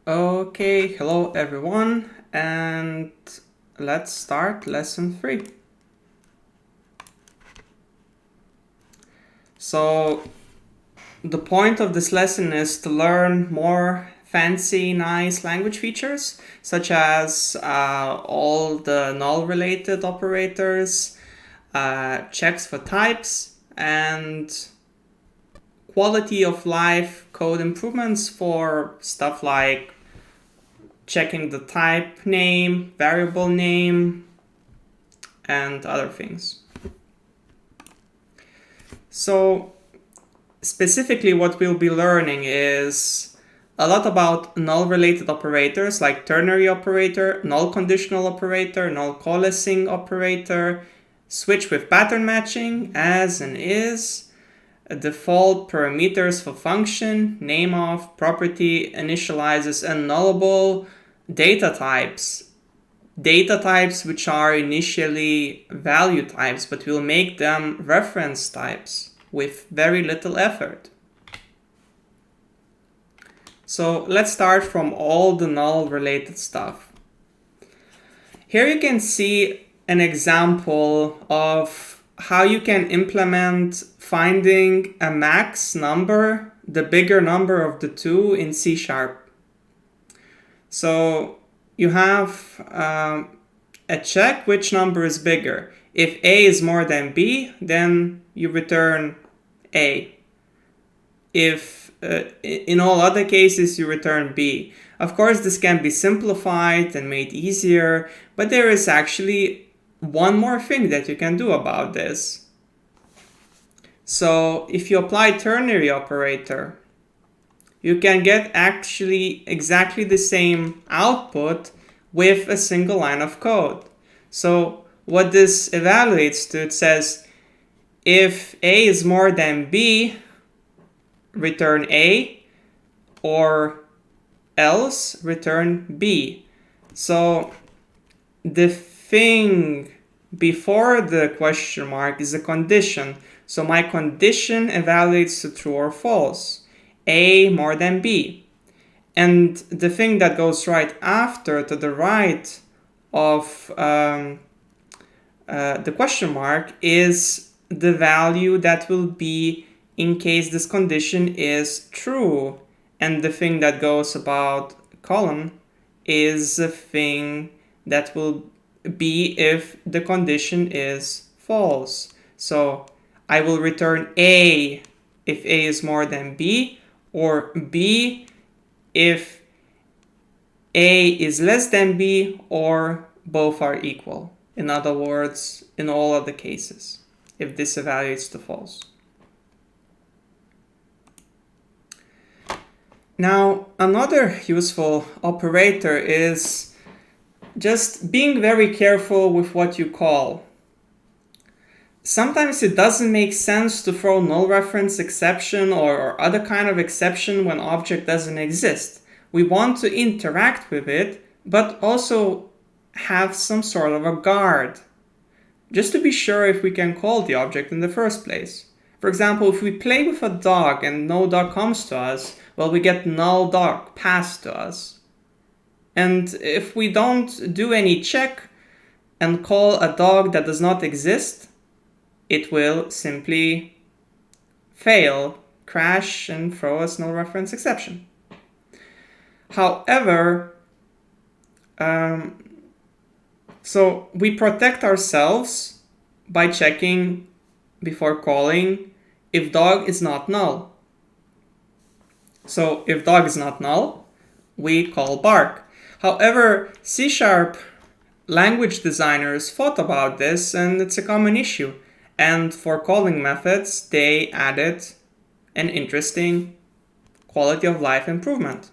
Okay, hello everyone, and let's start lesson 3. So the point of this lesson is to learn more fancy, nice language features, such as all the null-related operators, checks for types, and quality of life code improvements for stuff like checking the type name, variable name, and other things. So specifically what we'll be learning is a lot about null-related operators like ternary operator, null conditional operator, null-coalescing operator, switch with pattern matching, as and is, default parameters for function, nameof, property, initializers, and nullable, data types. Data types which are initially value types, but we'll make them reference types with very little effort. So let's start from all the null related stuff. Here you can see an example of how you can implement finding a max number, the bigger number of the two in C#. So you have a check which number is bigger. If A is more than B, then you return A. If in all other cases you return B. Of course, this can be simplified and made easier, but there is actually one more thing that you can do about this. So if you apply ternary operator, you can get actually exactly the same output with a single line of code. So what this evaluates to, it says if A is more than B, return A, or else return B. So the thing before the question mark is a condition. So my condition evaluates to true or false. A more than B. And the thing that goes right after, to the right of the question mark, is the value that will be in case this condition is true. And the thing that goes about colon is the thing that will be if the condition is false. So I will return A if A is more than B, or B if A is less than B, or both are equal. In other words, in all other cases, if this evaluates to false. Now, another useful operator is just being very careful with what you call. Sometimes it doesn't make sense to throw null reference exception or other kind of exception when object doesn't exist. We want to interact with it, but also have some sort of a guard, just to be sure if we can call the object in the first place. For example, if we play with a dog and no dog comes to us, well, we get null dog passed to us. And if we don't do any check and call a dog that does not exist, it will simply fail, crash, and throw us null reference exception. However, so we protect ourselves by checking before calling if dog is not null. So if dog is not null, we call bark. However, C# language designers thought about this, and it's a common issue. And for calling methods, they added an interesting quality of life improvement.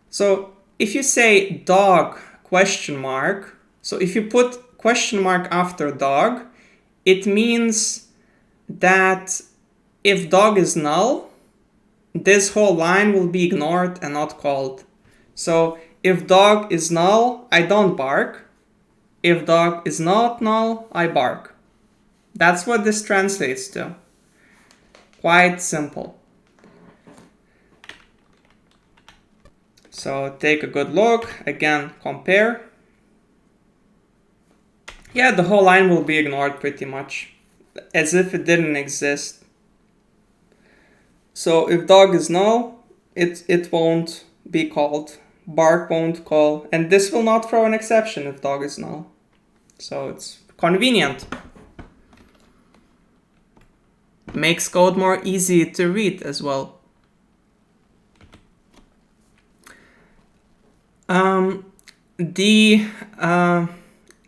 So if you say dog question mark, so if you put question mark after dog, it means that if dog is null, this whole line will be ignored and not called. So if dog is null, I don't bark. If dog is not null, I bark. That's what this translates to. Quite simple. So take a good look, again, compare. Yeah, the whole line will be ignored pretty much, as if it didn't exist. So if dog is null, it won't be called. Bark won't call, and this will not throw an exception if dog is null. So it's convenient. Makes code more easy to read as well.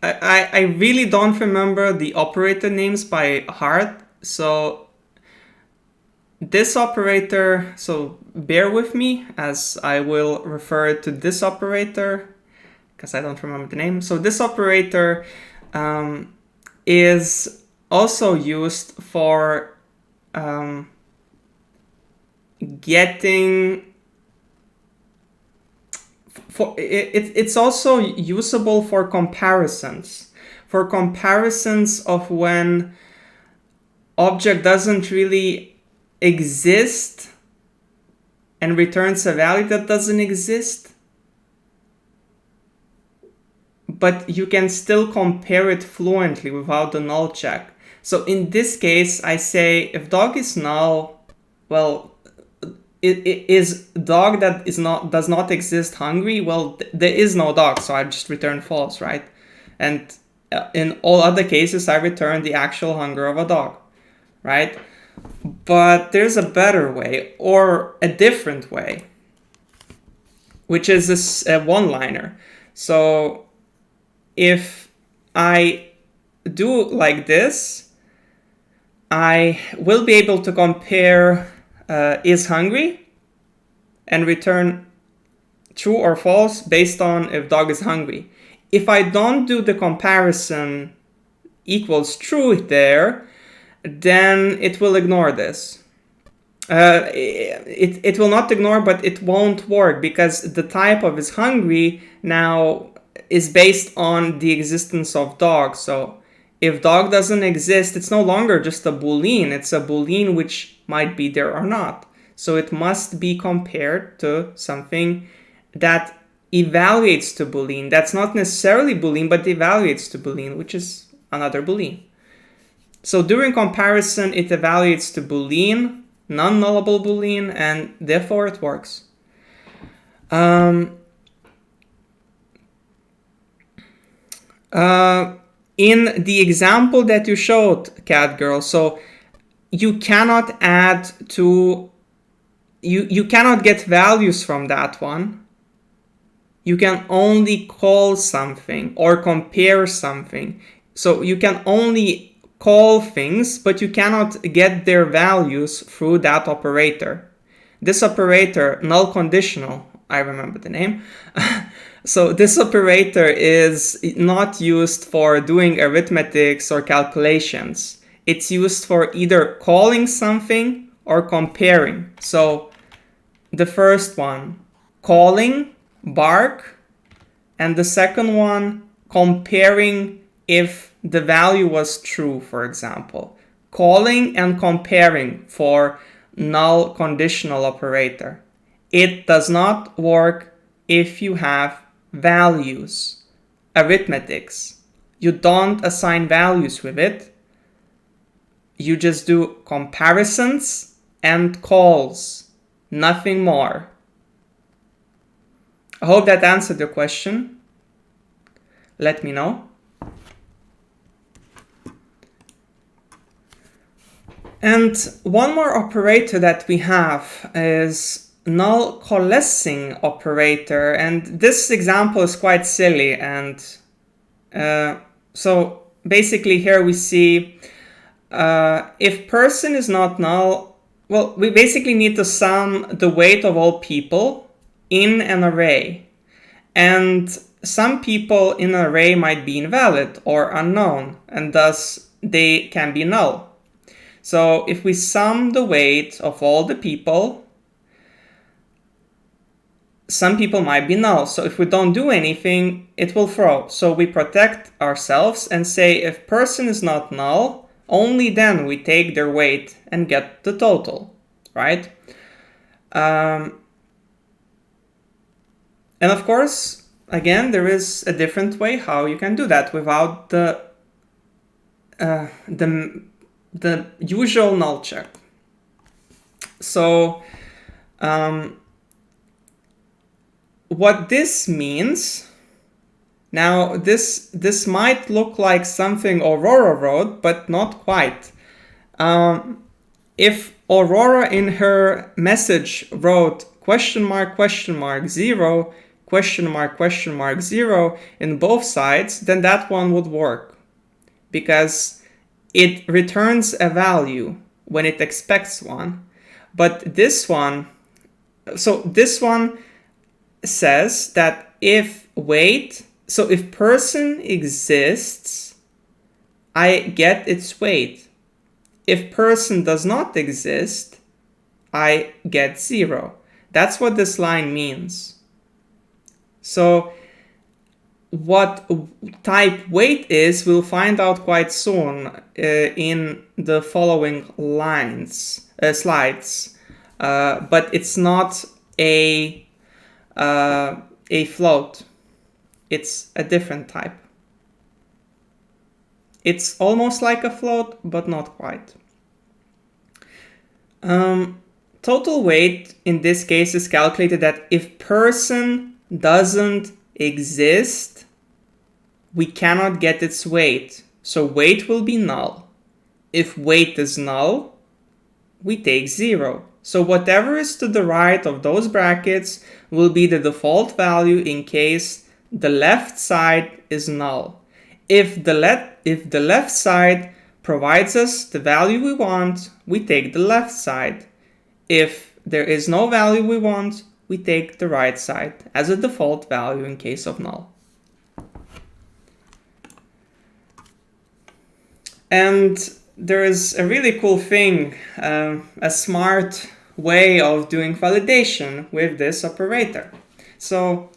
I really don't remember the operator names by heart, so this operator, so bear with me as I will refer to this operator because I don't remember the name. So this operator is also used for it's also usable for comparisons. For comparisons of when object doesn't really exist and returns a value that doesn't exist, but you can still compare it fluently without the null check. So in this case, I say if dog is null, well, it is dog that does not exist hungry? Well, there is no dog, so I just return false, right? And in all other cases, I return the actual hunger of a dog, right? But there's a better way, or a different way, which is this one-liner. So if I do like this, I will be able to compare is hungry and return true or false based on if dog is hungry. If I don't do the comparison equals true there, then it will ignore this. It will not ignore, but it won't work because the type of is hungry now is based on the existence of dog. So if dog doesn't exist, it's no longer just a boolean. It's a boolean which might be there or not. So it must be compared to something that evaluates to boolean. That's not necessarily boolean, but evaluates to boolean, which is another boolean. So during comparison, it evaluates to boolean, non-nullable boolean, and therefore it works. In the example that you showed, Cat Girl, so you cannot add to, you cannot get values from that one. You can only call something or compare something. So you can only call things, but you cannot get their values through that operator. This operator, null conditional, I remember the name. So this operator is not used for doing arithmetics or calculations. It's used for either calling something or comparing. So the first one, calling, bark, and the second one, comparing if the value was true, for example. Calling and comparing for null conditional operator. It does not work if you have values, arithmetics. You don't assign values with it. You just do comparisons and calls, nothing more. I hope that answered your question. Let me know. And one more operator that we have is Null-Coalescing operator, and this example is quite silly. And so basically here we see if person is not null, well, we basically need to sum the weight of all people in an array. And some people in an array might be invalid or unknown, and thus they can be null. So if we sum the weight of all the people, some people might be null. So if we don't do anything, it will throw. So we protect ourselves and say if person is not null, only then we take their weight and get the total, right? And of course, again, there is a different way how you can do that without the usual null check. So what this means, now this might look like something Aurora wrote, but not quite. If Aurora in her message wrote question mark 0, question mark 0 in both sides, then that one would work, because it returns a value when it expects one. But this one, so this one says that if weight, so if person exists, I get its weight. If person does not exist, I get 0. That's what this line means. So what type weight is, we'll find out quite soon in the following slides. But it's not a float. It's a different type. It's almost like a float, but not quite. Total weight in this case is calculated that if person doesn't exist, we cannot get its weight. So weight will be null. If weight is null, we take 0. So whatever is to the right of those brackets will be the default value in case the left side is null. If the left side provides us the value we want, we take the left side. If there is no value we want, we take the right side as a default value in case of null. And there is a really cool thing, a smart way of doing validation with this operator. So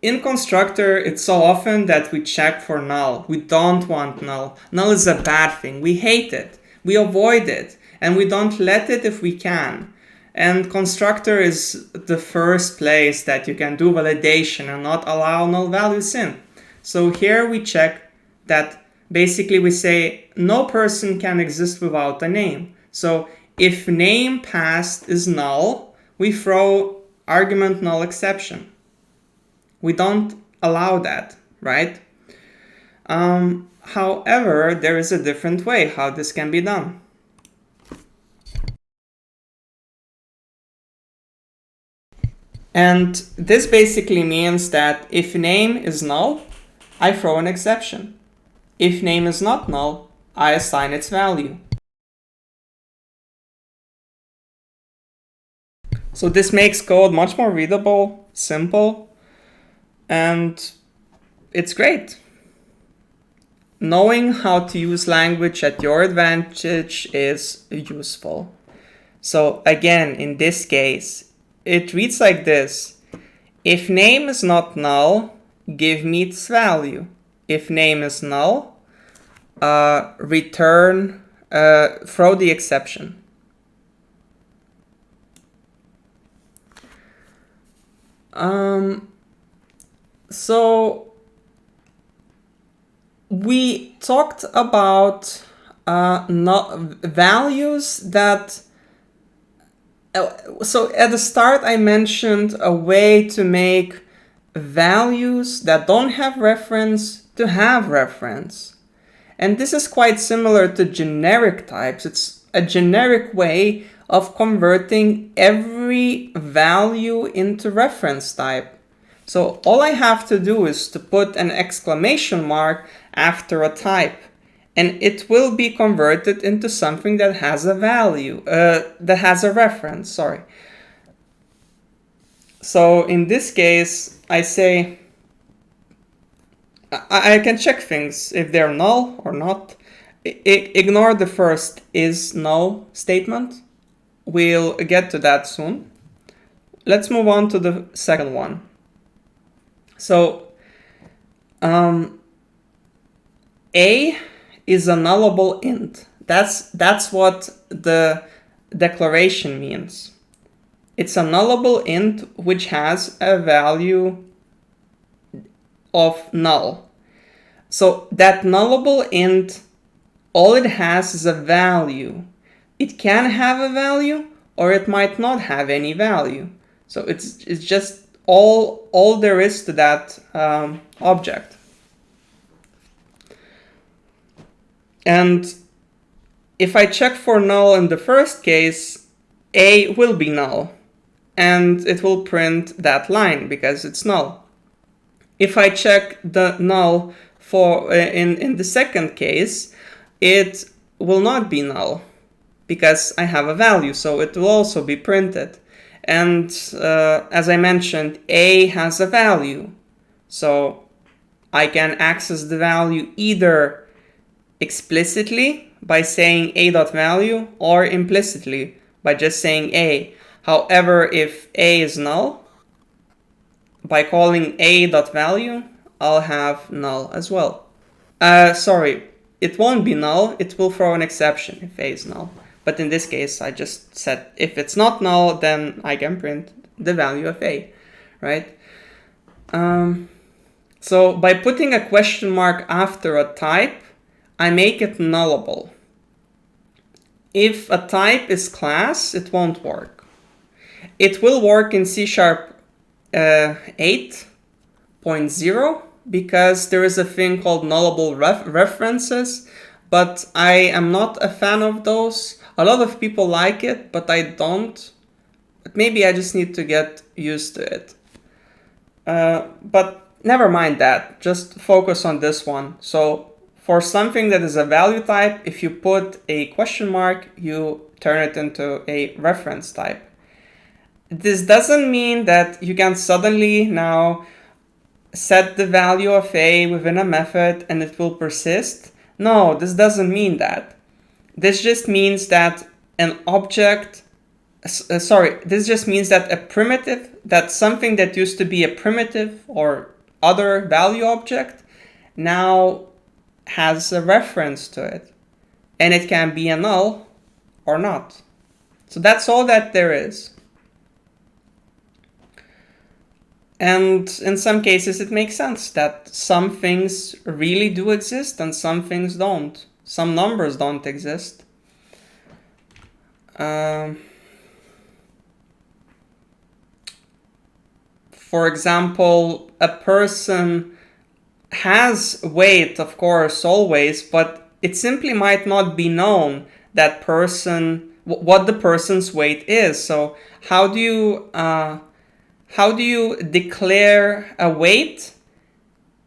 in constructor, it's so often that we check for null. We don't want null. Null is a bad thing. We hate it. We avoid it. And we don't let it if we can. And constructor is the first place that you can do validation and not allow null values in. So here we check that basically we say no person can exist without a name. So if name passed is null, we throw argument null exception. We don't allow that, right? However, there is a different way how this can be done. And this basically means that if name is null, I throw an exception. If name is not null, I assign its value. So this makes code much more readable, simple, and it's great. Knowing how to use language at your advantage is useful. So again, in this case, it reads like this. If name is not null, give me its value. If name is null, return, throw the exception. So we talked about values that. So at the start, I mentioned a way to make values that don't have reference to have reference. And this is quite similar to generic types. It's a generic way of converting every value into reference type. So all I have to do is to put an exclamation mark after a type, and it will be converted into something that has a value, that has a reference, sorry. So in this case, I say, I can check things if they're null or not. Ignore the first is null statement. We'll get to that soon. Let's move on to the second one. So A is a nullable int. That's what the declaration means. It's a nullable int which has a value of null. So that nullable int, all it has is a value. It can have a value or it might not have any value. So it's just all there is to that object. And if I check for null in the first case, A will be null and it will print that line because it's null. If I check the null for in the second case, it will not be null because I have a value, so it will also be printed. And as I mentioned, A has a value, so I can access the value either explicitly by saying a.value or implicitly by just saying a. However, if a is null, by calling a.value, I'll have null as well. Sorry, it won't be null, it will throw an exception if a is null. But in this case, I just said if it's not null, then I can print the value of a, right? So by putting a question mark after a type, I make it nullable. If a type is class, it won't work. It will work in C# 8.0 because there is a thing called nullable references, but I am not a fan of those. A lot of people like it, but I don't. But maybe I just need to get used to it. But never mind that, just focus on this one. So for something that is a value type, if you put a question mark, you turn it into a reference type. This doesn't mean that you can suddenly now set the value of a within a method and it will persist. No, this doesn't mean that. This just means that an object, this just means that a primitive, that something that used to be a primitive or other value object now has a reference to it. And it can be a null or not. So that's all that there is. And in some cases it makes sense that some things really do exist and some things don't. Some numbers don't exist. For example, a person has weight, of course, always, but it simply might not be known that person, what the person's weight is. So how do you declare a weight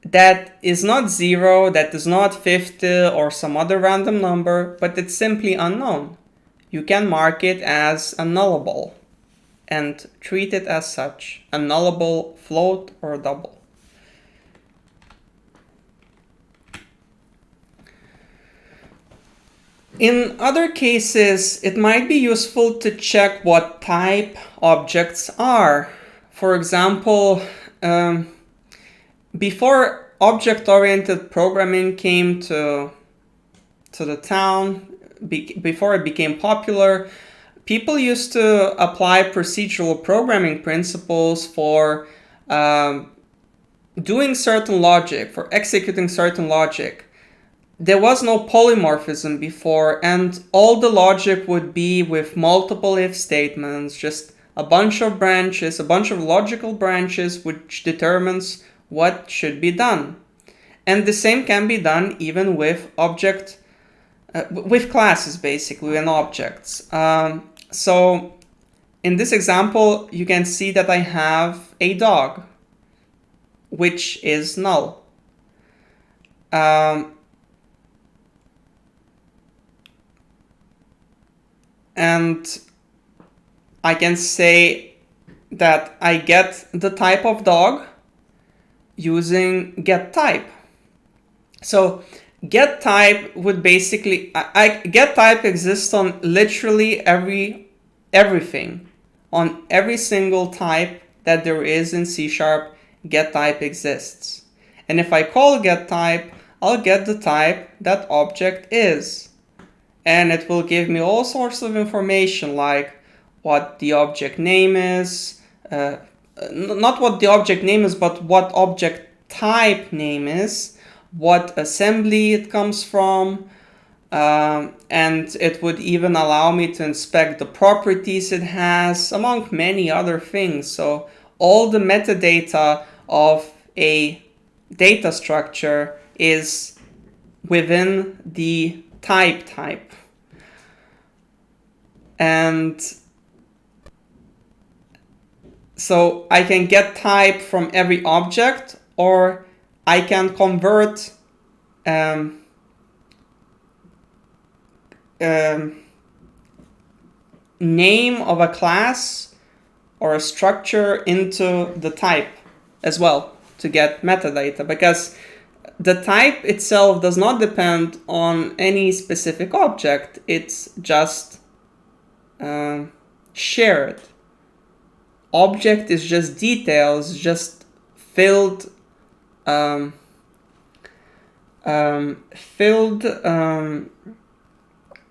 that is not 0, that is not 50 or some other random number, but it's simply unknown? You can mark it as a nullable and treat it as such, a nullable float or double. In other cases, it might be useful to check what type objects are. For example, before object-oriented programming came to the town, before it became popular, people used to apply procedural programming principles for doing certain logic, for executing certain logic. There was no polymorphism before, and all the logic would be with multiple if statements, just a bunch of branches, a bunch of logical branches which determines what should be done. And the same can be done even with with classes, basically, and objects. So in this example, you can see that I have a dog, which is null. And I can say that I get the type of dog using getType. So getType would basically, getType exists on literally everything. On every single type that there is in C#, getType exists. And if I call getType, I'll get the type that object is. And it will give me all sorts of information like what the object name is, not what the object name is, but what object type name is, what assembly it comes from, and it would even allow me to inspect the properties it has, among many other things. So all the metadata of a data structure is within the type. And so I can get type from every object, or I can convert name of a class or a structure into the type as well to get metadata, because the type itself does not depend on any specific object. It's just shared. Object is just details, just filled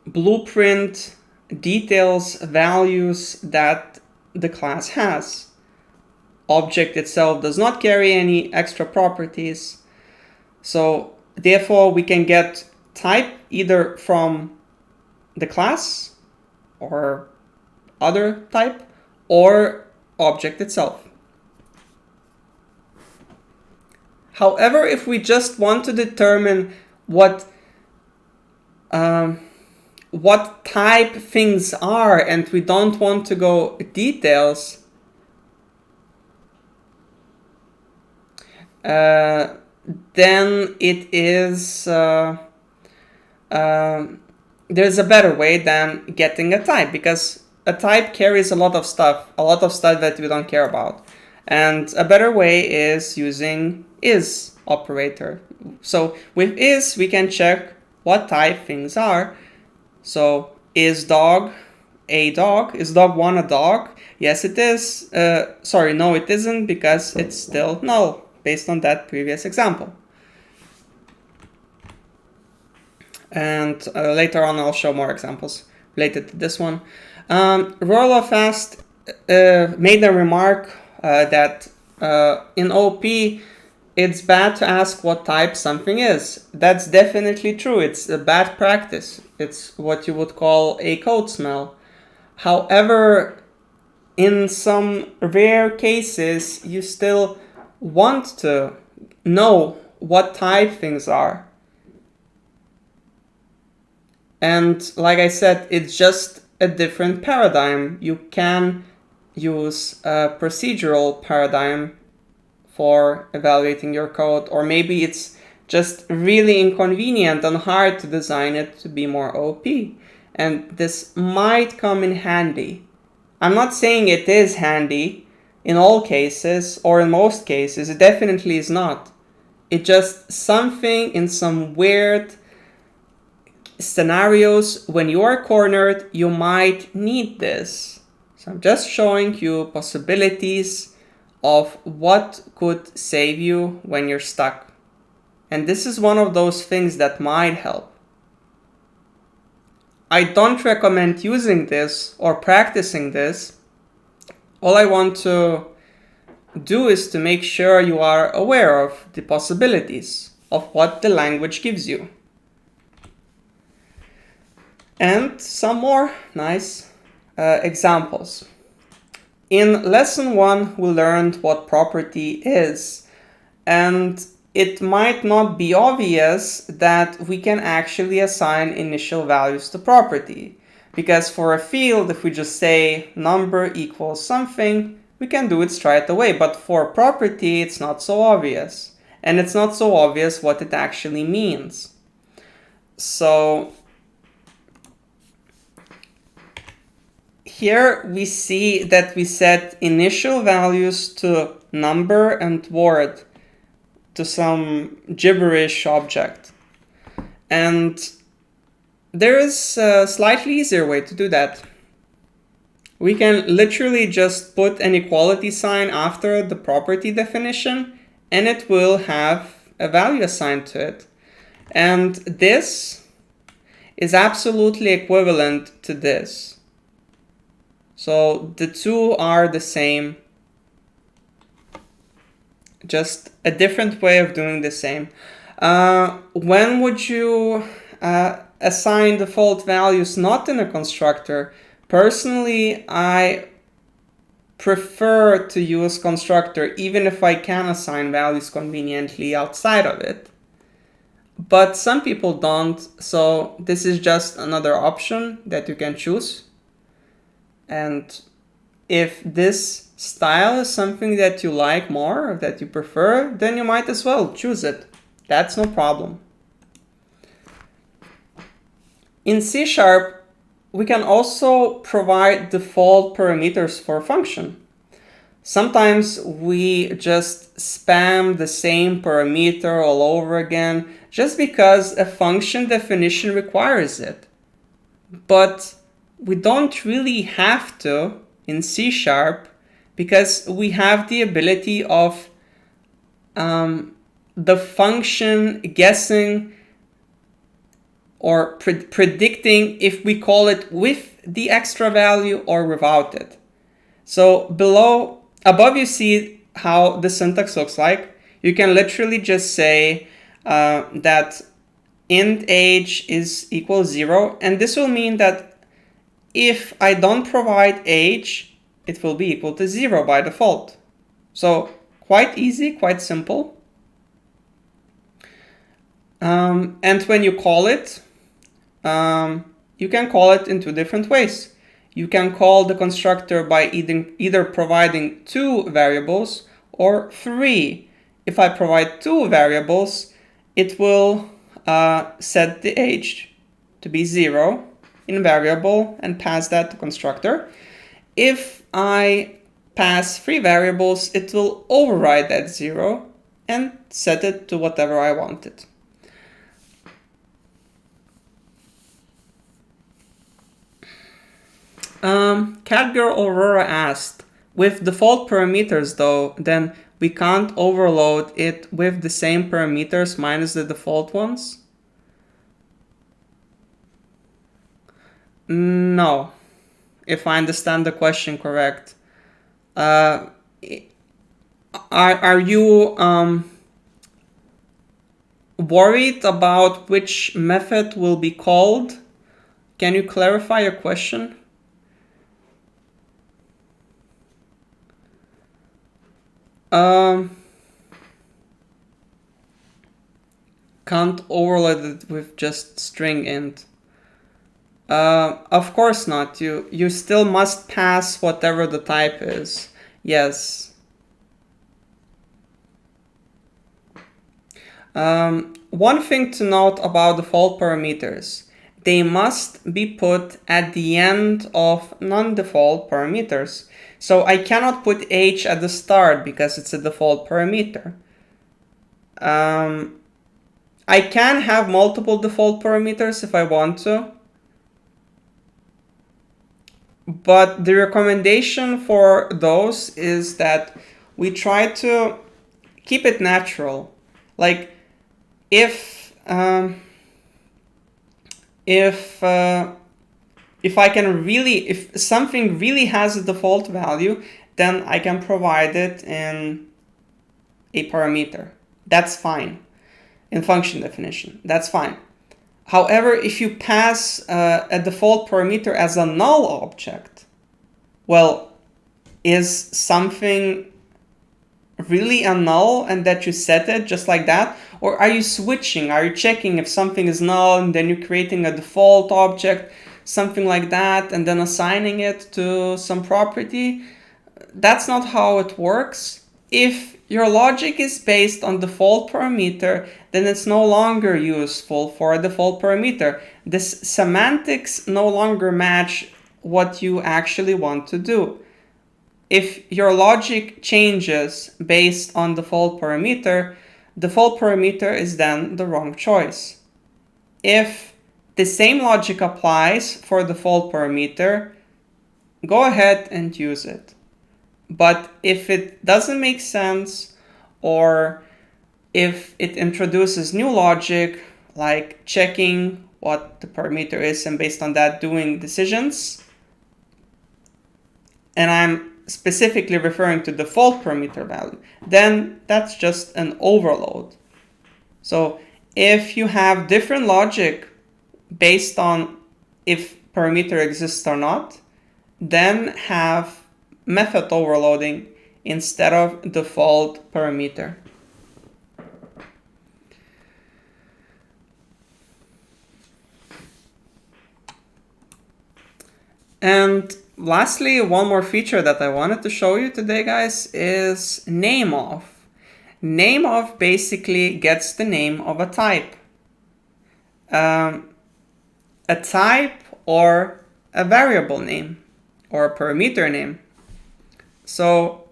blueprint details, values that the class has. Object itself does not carry any extra properties. So therefore we can get type either from the class or other type or object itself. However, if we just want to determine what type things are and we don't want to go details, then it is there's a better way than getting a type, because a type carries a lot of stuff that we don't care about. And a better way is using is operator. So with is, we can check what type things are. So is dog a dog? Is dog 1 a dog? Yes, it is. Sorry, no, it isn't, because it's still null based on that previous example. And later on, I'll show more examples related to this one. Rolofast made a remark that in OP, it's bad to ask what type something is. That's definitely true. It's a bad practice. It's what you would call a code smell. However, in some rare cases, you still want to know what type things are. And like I said, it's just a different paradigm. You can use a procedural paradigm for evaluating your code, or maybe it's just really inconvenient and hard to design it to be more OP. And this might come in handy. I'm not saying it is handy in all cases or in most cases. It definitely is not. It's just something in some weird scenarios when you are cornered, you might need this. So I'm just showing you possibilities of what could save you when you're stuck. And this is one of those things that might help. I don't recommend using this or practicing this. All I want to do is to make sure you are aware of the possibilities of what the language gives you. And some more nice examples. In lesson 1, we learned what property is, and it might not be obvious that we can actually assign initial values to property, because for a field, if we just say number equals something, we can do it straight away, but for property, it's not so obvious, and it's not so obvious what it actually means. So here we see that we set initial values to number and word, to some gibberish object. And there is a slightly easier way to do that. We can literally just put an equality sign after the property definition, and it will have a value assigned to it. And this is absolutely equivalent to this. So the two are the same, just a different way of doing the same. When would you assign default values not in a constructor? Personally, I prefer to use constructor even if I can assign values conveniently outside of it. But some people don't, so this is just another option that you can choose. And if this style is something that you like more, or that you prefer, then you might as well choose it. That's no problem. In C#, we can also provide default parameters for a function. Sometimes we just spam the same parameter all over again just because a function definition requires it. But we don't really have to in C# because we have the ability of the function guessing or predicting if we call it with the extra value or without it. So above you see how the syntax looks like. You can literally just say that int age is equal 0, and this will mean that if I don't provide age, it will be equal to 0 by default. So quite easy, quite simple. And when you call it, you can call it in two different ways. You can call the constructor by either providing 2 variables or 3. If I provide 2 variables, it will set the age to be 0 in variable and pass that to constructor. If I pass 3 variables, it will override that 0 and set it to whatever I want it. Catgirl Aurora asked, with default parameters though, then we can't overload it with the same parameters minus the default ones? No, if I understand the question correct. Are you worried about which method will be called? Can you clarify your question? Can't overload it with just string int. Of course not. You still must pass whatever the type is. Yes. One thing to note about default parameters. They must be put at the end of non-default parameters. So I cannot put age at the start because it's a default parameter. I can have multiple default parameters if I want to. But the recommendation for those is that we try to keep it natural. Like if something really has a default value, then I can provide it in a parameter. That's fine. In function definition, that's fine. However, if you pass a default parameter as a null object, well, is something really a null and that you set it just like that? Or are you switching? Are you checking if something is null and then you're creating a default object, something like that, and then assigning it to some property? That's not how it works. If your logic is based on default parameter, then it's no longer useful for a default parameter. This semantics no longer match what you actually want to do. If your logic changes based on default parameter is then the wrong choice. If the same logic applies for default parameter, go ahead and use it. But if it doesn't make sense, or if it introduces new logic, like checking what the parameter is and based on that doing decisions, and I'm specifically referring to default parameter value, then that's just an overload. So if you have different logic based on if parameter exists or not, then have method overloading instead of default parameter. And lastly, one more feature that I wanted to show you today, guys, is nameof. Nameof basically gets the name of a type. A type or a variable name or a parameter name. So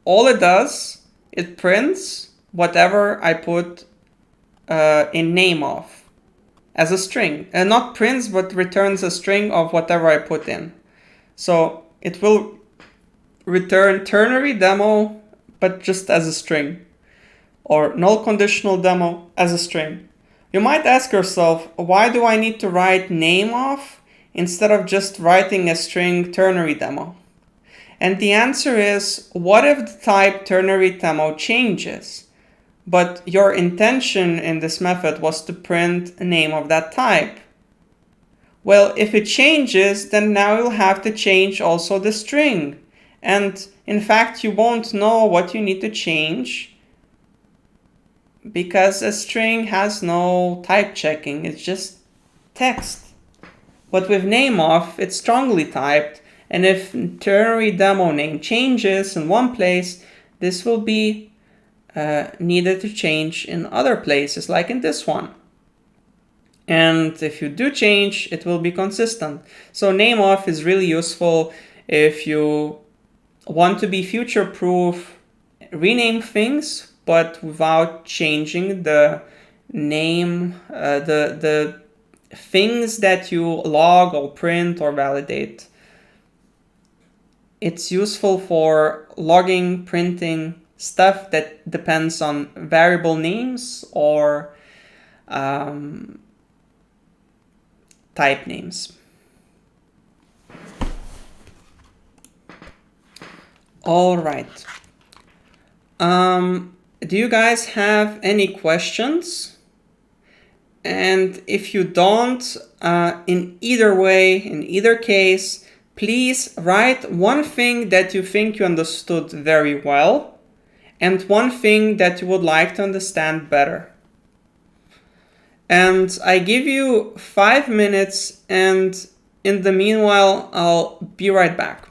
all it does, it prints whatever I put in nameof as a string. And not prints, but returns a string of whatever I put in. So it will return ternary demo, but just as a string. Or null conditional demo as a string. You might ask yourself, why do I need to write nameof instead of just writing a string ternary demo? And the answer is, what if the type ternary demo changes? But your intention in this method was to print a name of that type. Well, if it changes, then now you'll have to change also the string. And in fact, you won't know what you need to change because a string has no type checking. It's just text. But with nameof, it's strongly typed. And if ternary demo name changes in one place, this will be needed to change in other places, like in this one. And if you do change, it will be consistent. So nameof is really useful if you want to be future-proof, rename things, but without changing the name, the things that you log or print or validate. It's useful for logging, printing, stuff that depends on variable names or type names. All right. Do you guys have any questions? And if you don't, in either way, in either case, please write one thing that you think you understood very well and one thing that you would like to understand better. And I give you 5 minutes, and in the meanwhile, I'll be right back.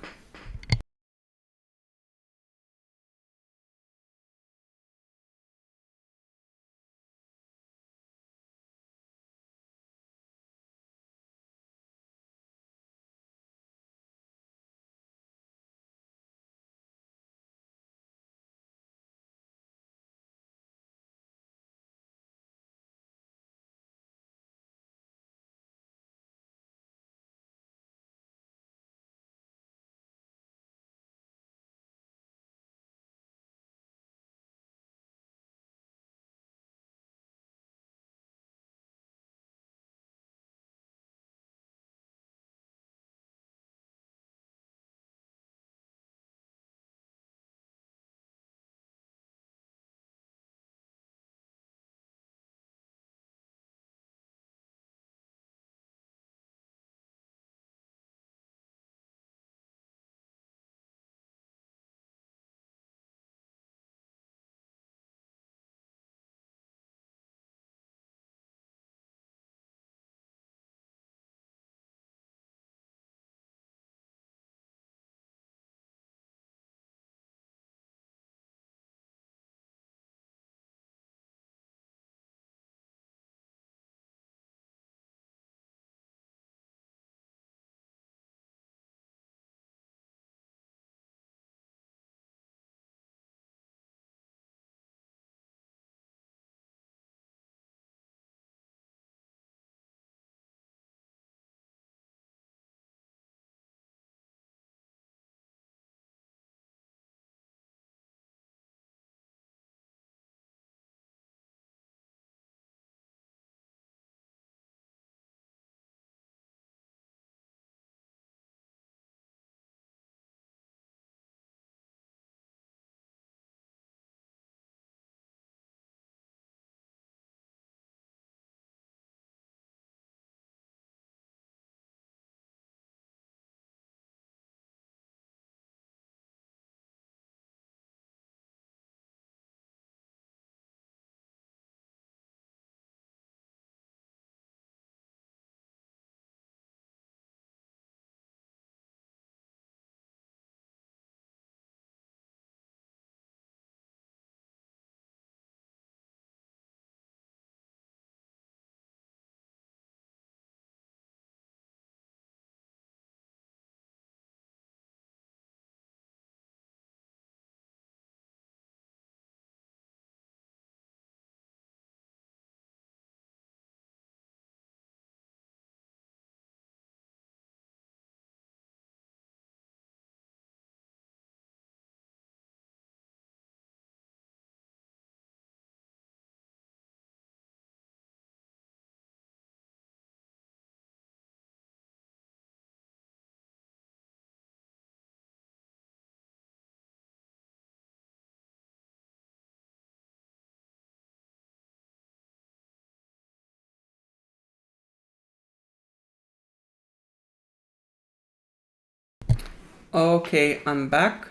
Okay, I'm back.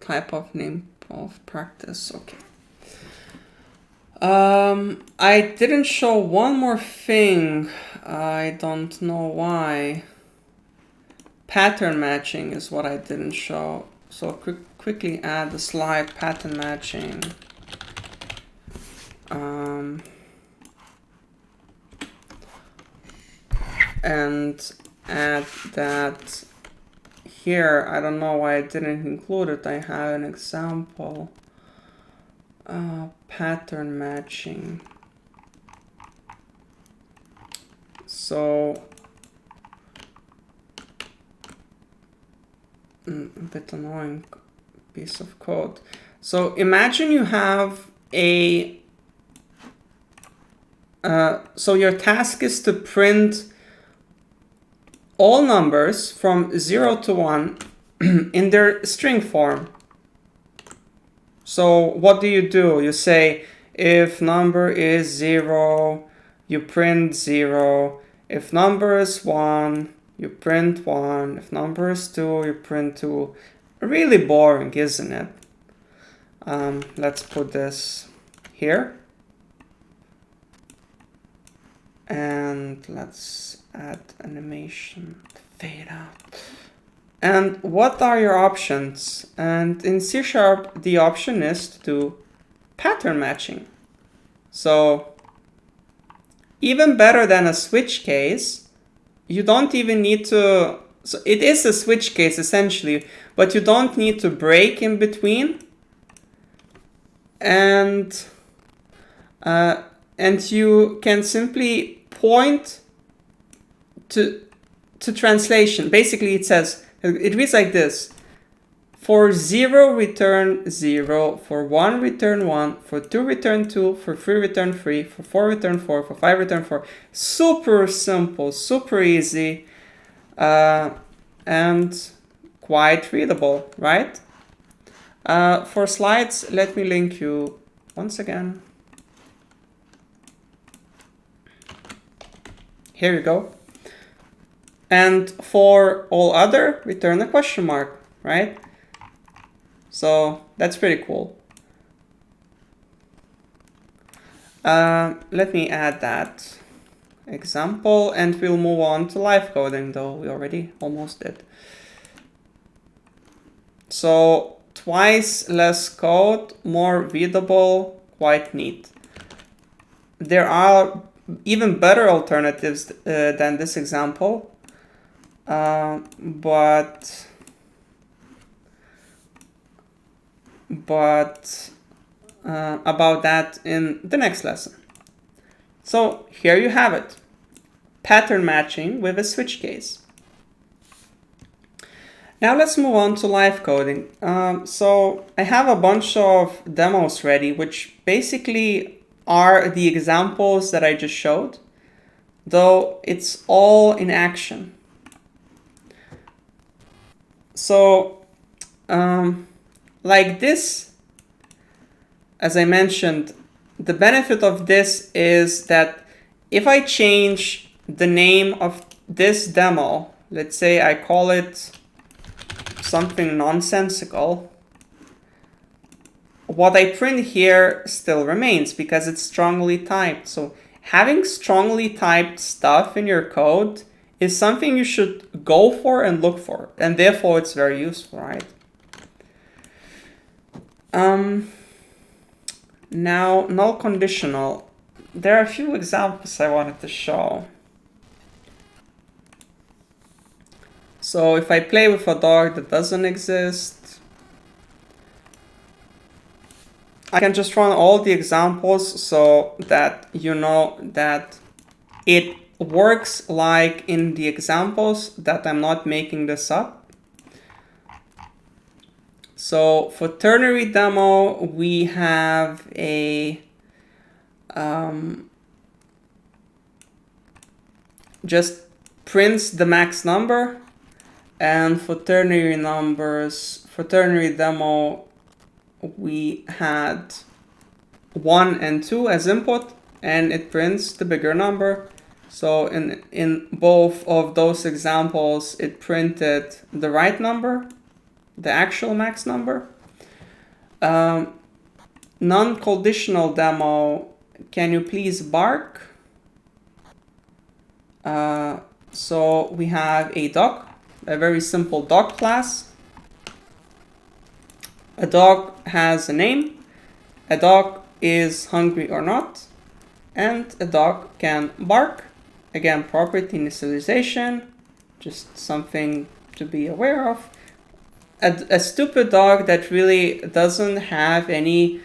Type of name of practice. Okay. I didn't show one more thing. I don't know why. Pattern matching is what I didn't show. So quickly add the slide pattern matching. And add that here. I don't know why I didn't include it. I have an example. Pattern matching. So a bit annoying piece of code. So imagine you have a so your task is to print all numbers from 0 to 1 in their string form. So what do? You say if number is 0, you print 0. If number is 1, you print 1. If number is 2, you print 2. Really boring, isn't it? Let's put this here. And let's add animation, fade out. And what are your options? And in C#, the option is to do pattern matching. So even better than a switch case, you don't even need to, so it is a switch case essentially, but you don't need to break in between. And you can simply point to translation. Basically, it reads like this. For 0, return 0. For 1, return 1. For 2, return 2. For 3, return 3. For 4, return 4. For 5, return 4. Super simple, super easy, and quite readable, right? For slides, let me link you once again. Here you go. And for all other, return a question mark, right? So that's pretty cool. Let me add that example and we'll move on to live coding, though we already almost did. So twice less code, more readable, quite neat. There are even better alternatives than this example, but about that in the next lesson. So here you have it, pattern matching with a switch case. Now let's move on to live coding. So I have a bunch of demos ready, which basically are the examples that I just showed, though it's all in action. So like this, as I mentioned, the benefit of this is that if I change the name of this demo, let's say I call it something nonsensical, what I print here still remains because it's strongly typed. So having strongly typed stuff in your code is something you should go for and look for, and therefore it's very useful, right? Now, null conditional. There are a few examples I wanted to show. So if I play with a dog that doesn't exist, I can just run all the examples so that you know that it works like in the examples, that I'm not making this up. So for ternary demo, we have a just prints the max number, And for ternary numbers, for ternary demo, we had 1 and 2 as input, and it prints the bigger number. So in both of those examples, it printed the right number, the actual max number. Non-conditional demo, can you please bark? So we have a dog, a very simple dog class. A dog has a name, a dog is hungry or not, and a dog can bark. Again, property initialization, just something to be aware of. A stupid dog that really doesn't have any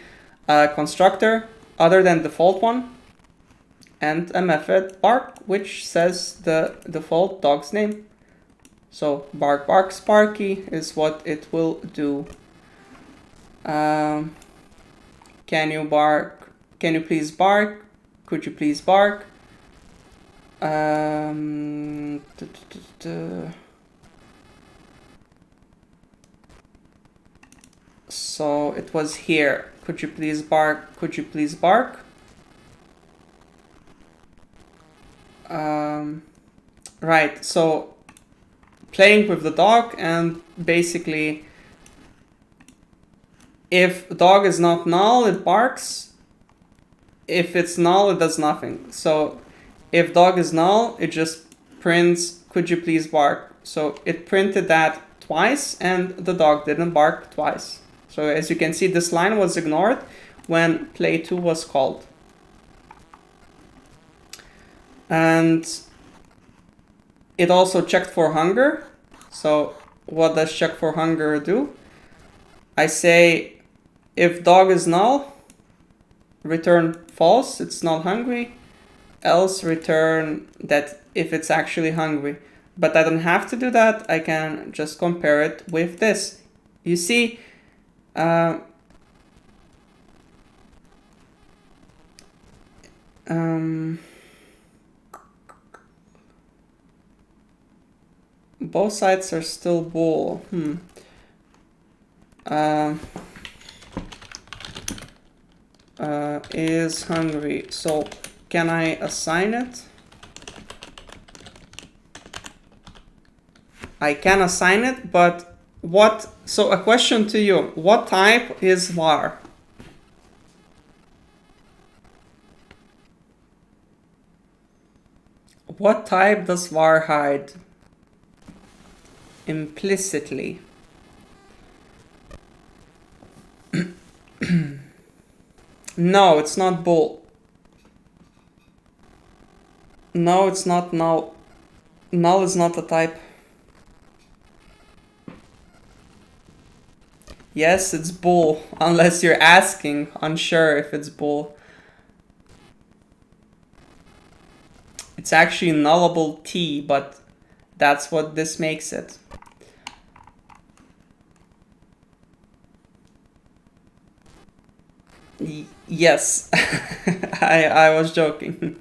constructor other than default one, and a method bark, which says the default dog's name. So bark bark Sparky is what it will do. Can you bark? Can you please bark? Could you please bark? So it was here. Could you please bark? Could you please bark? Right, so playing with the dog, and basically if dog is not null, it barks. If it's null, it does nothing. So if dog is null, it just prints, could you please bark? So it printed that twice, and the dog didn't bark twice. So as you can see, this line was ignored when play 2 was called. And it also checked for hunger. So what does check for hunger do? I say if dog is null, return false, it's not hungry, else return that if it's actually hungry. But I don't have to do that, I can just compare it with this. You see, both sides are still bool. Is hungry. So can I assign it? I can assign it, but what? So a question to you: what type is var? What type does var hide? Implicitly. No, it's not bool. No, it's not null. Null is not a type. Yes, it's bool, unless you're asking, unsure if it's bool. It's actually nullable T, but that's what this makes it. Yes, I was joking.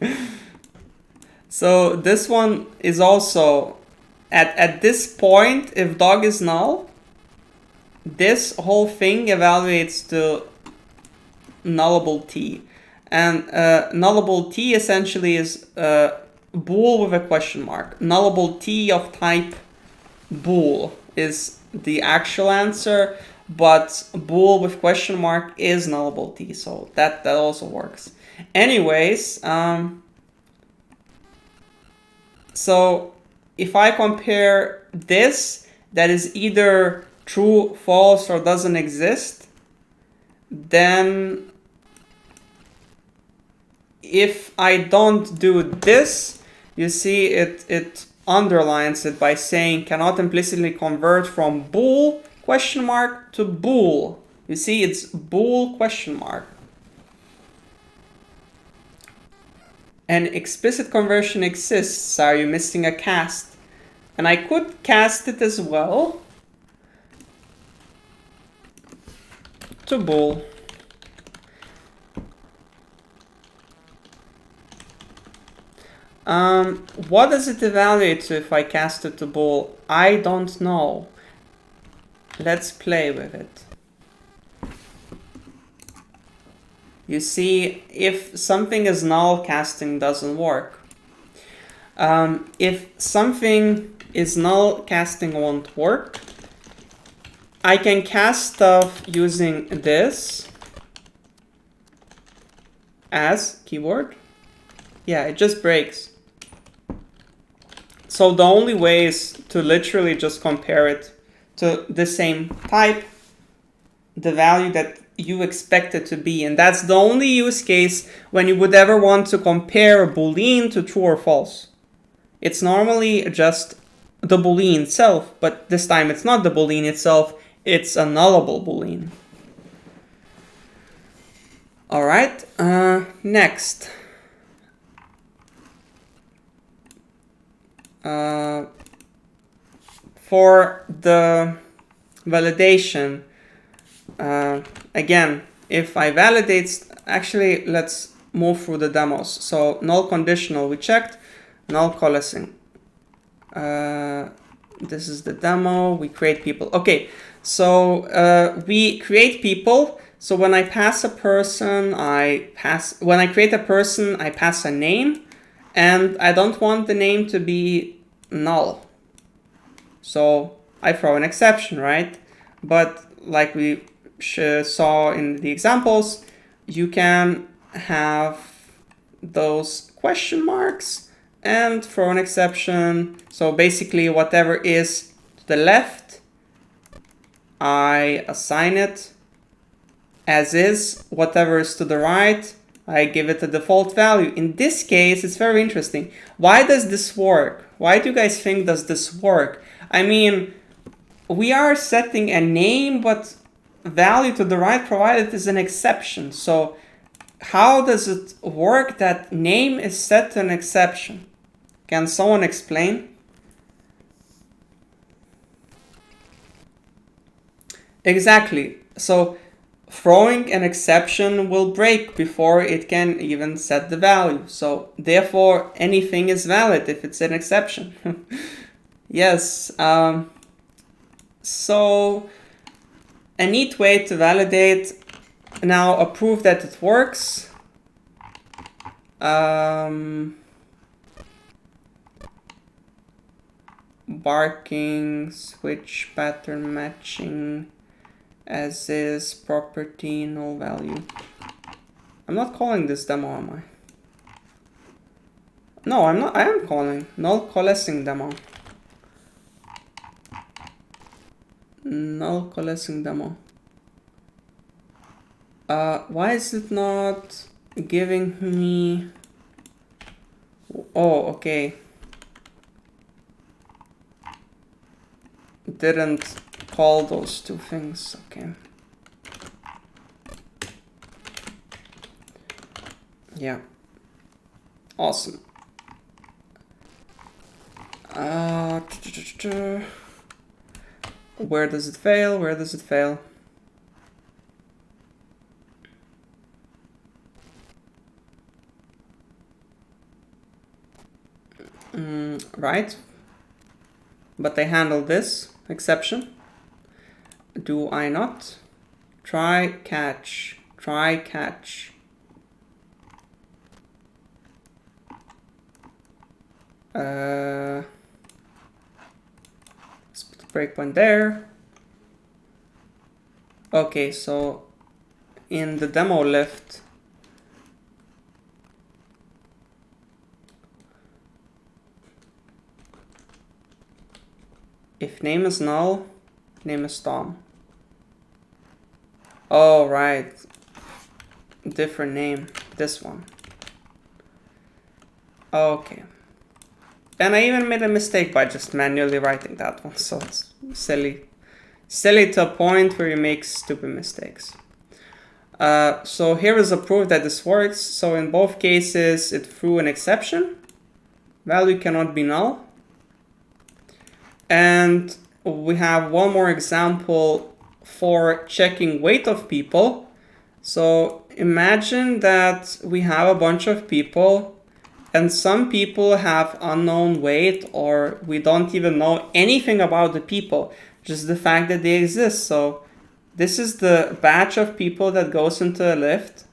So this one is also, at this point, if dog is null, this whole thing evaluates to nullable T. And nullable T essentially is bool with a question mark. Nullable T of type bool is the actual answer, but bool with question mark is nullable T, so that also works. Anyways, so if I compare this, that is either true, false, or doesn't exist, then if I don't do this, you see it underlines it by saying cannot implicitly convert from bool question mark to bool. You see, it's bool question mark. An explicit conversion exists. Are you missing a cast? And I could cast it as well to bool. What does it evaluate to if I cast it to bool? I don't know. Let's play with it. You see, if something is null, casting doesn't work. If something is null, casting won't work. I can cast stuff using this as keyword. Yeah, it just breaks. So the only way is to literally just compare it to the same type, the value that you expect it to be. And that's the only use case when you would ever want to compare a Boolean to true or false. It's normally just the Boolean itself, but this time it's not the Boolean itself, it's a nullable Boolean. All right, next. For the validation, again, if I validate, actually, let's move through the demos. So null conditional, we checked. Null-Coalescing. This is the demo. We create people. Okay, so we create people. So when I pass a person, when I create a person, I pass a name, and I don't want the name to be null. So I throw an exception, right? But like we saw in the examples, you can have those question marks and throw an exception. So basically whatever is to the left, I assign it as is. Whatever is to the right, I give it a default value. In this case, it's very interesting. Why does this work? Why do you guys think does this work? I mean, we are setting a name, but value to the right provided is an exception. So how does it work that name is set to an exception? Can someone explain? Exactly. So throwing an exception will break before it can even set the value. So therefore, anything is valid if it's an exception. Yes. So a neat way to validate, now a proof that it works. Barking, switch pattern matching, as is, property, null value. I'm not calling this demo, am I? No, I'm not. I am calling Null-Coalescing demo. Null-Coalescing demo. Why is it not giving me? Oh, okay. Didn't call those two things. Okay. Yeah. Awesome. Where does it fail? Where does it fail? Right. But they handle this exception. Do I not? Try catch. Try catch. Let's put a breakpoint there. Okay, so in the demo lift, if name is null, name is Tom. Oh, right. Different name. This one. Okay. And I even made a mistake by just manually writing that one. So it's silly. Silly to a point where you make stupid mistakes. So here is a proof that this works. So in both cases, it threw an exception. Value cannot be null. And we have one more example for checking weight of people. So imagine that we have a bunch of people and some people have unknown weight, or we don't even know anything about the people, just the fact that they exist. So this is the batch of people that goes into a lift,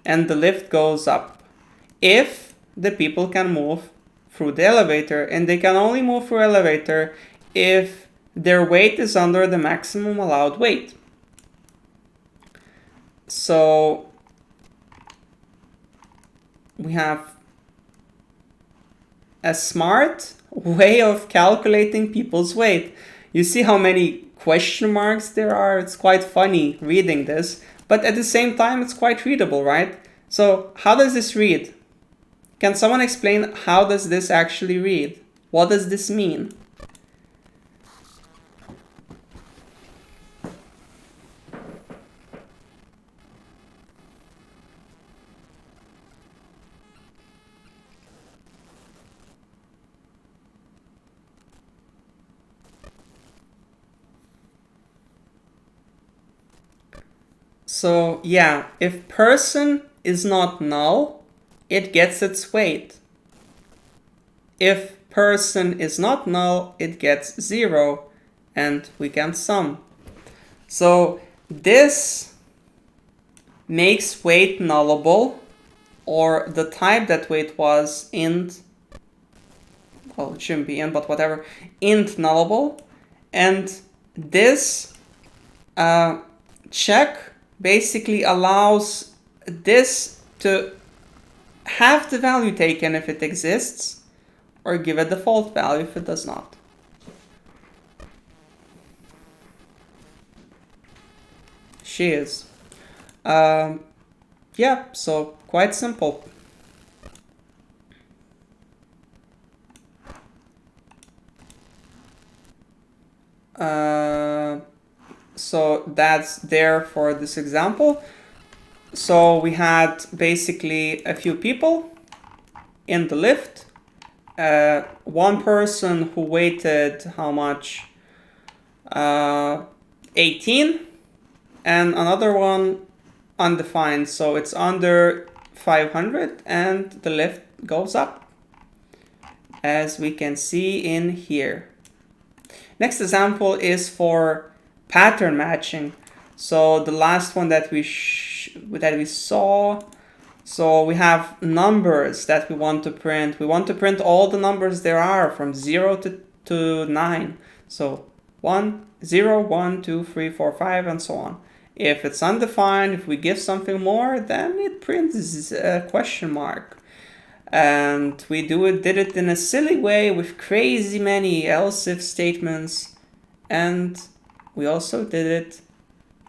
and the lift goes up if the people can move through the elevator, and they can only move through elevator if their weight is under the maximum allowed weight. So we have a smart way of calculating people's weight. You see how many question marks there are? It's quite funny reading this, but at the same time, it's quite readable, right? So how does this read? Can someone explain how does this actually read? What does this mean? So yeah, if person is not null, it gets its weight. If person is not null, it gets 0, and we can sum. So this makes weight nullable, or the type that weight was int, well, it shouldn't be int, but whatever, int nullable. And this check basically allows this to have the value taken if it exists, or give a default value if it does not. She is. Yeah, so quite simple. So that's there for this example. So we had basically a few people in the lift. One person who weighted how much? 18, and another one undefined, so it's under 500, and the lift goes up, as we can see in here. Next example is for pattern matching. So the last one that we saw. So we have numbers that we want to print. We want to print all the numbers there are from 0 to 9. So 1, 0, 1, 2, 3, 4, 5, and so on. If it's undefined, if we give something more, then it prints a question mark. And we did it in a silly way with crazy many else if statements. And we also did it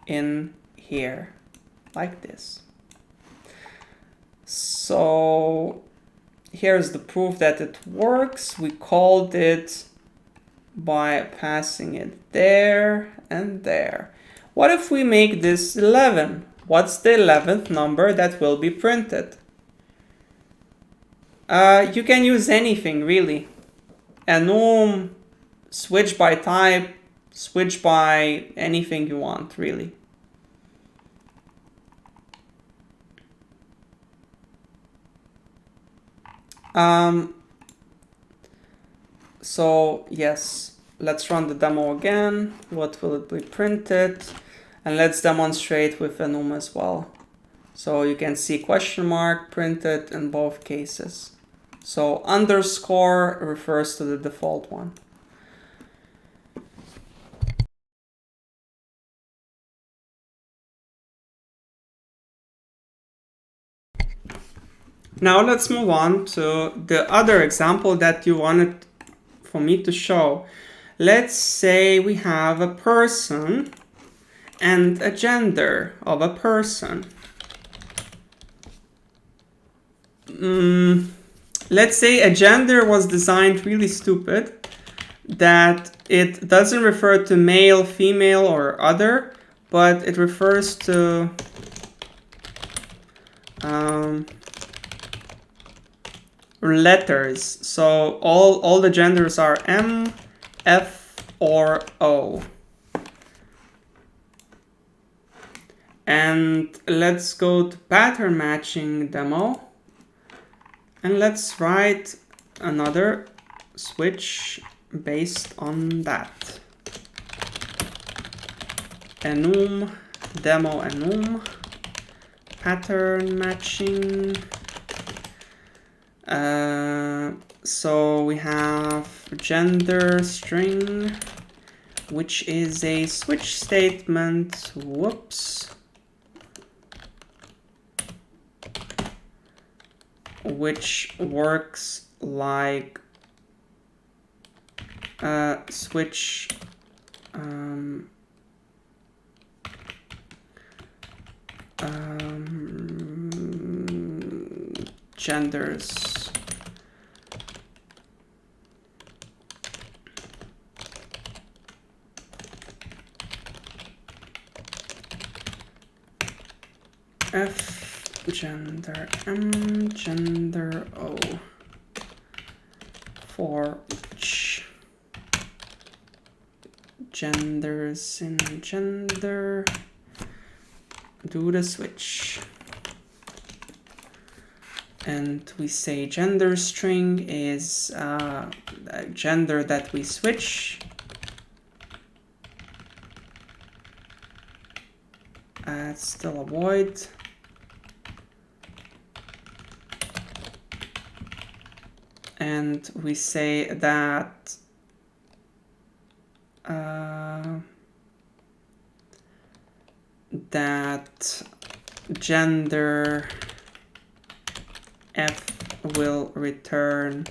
in here, like this. So here's the proof that it works. We called it by passing it there and there. What if we make this 11? What's the 11th number that will be printed? You can use anything, really. Enum, switch by type, switch by anything you want, really. So yes, let's run the demo again. What will it be printed? And let's demonstrate with enum as well. So you can see question mark printed in both cases. So underscore refers to the default one. Now let's move on to the other example that you wanted for me to show. Let's say we have a person and a gender of a person. Let's say a gender was designed really stupid, that it doesn't refer to male, female, or other, but it refers to letters. So all the genders are M, F, or O. And let's go to pattern matching demo. And let's write another switch based on that. Enum, demo enum, pattern matching. So we have gender string, which is a switch statement. Whoops. Which works like switch genders. F gender M gender O for each genders in gender. Do the switch. And we say gender string is a gender that we switch. It's still a void. And we say that that gender F will return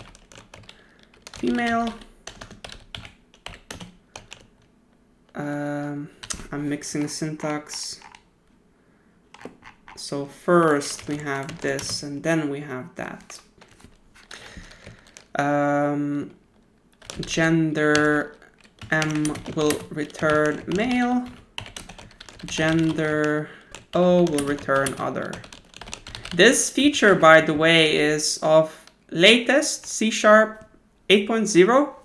female. I'm mixing syntax. So first we have this and then we have that. Gender M will return male. Gender O will return other. This feature, by the way, is of latest C# 8.0.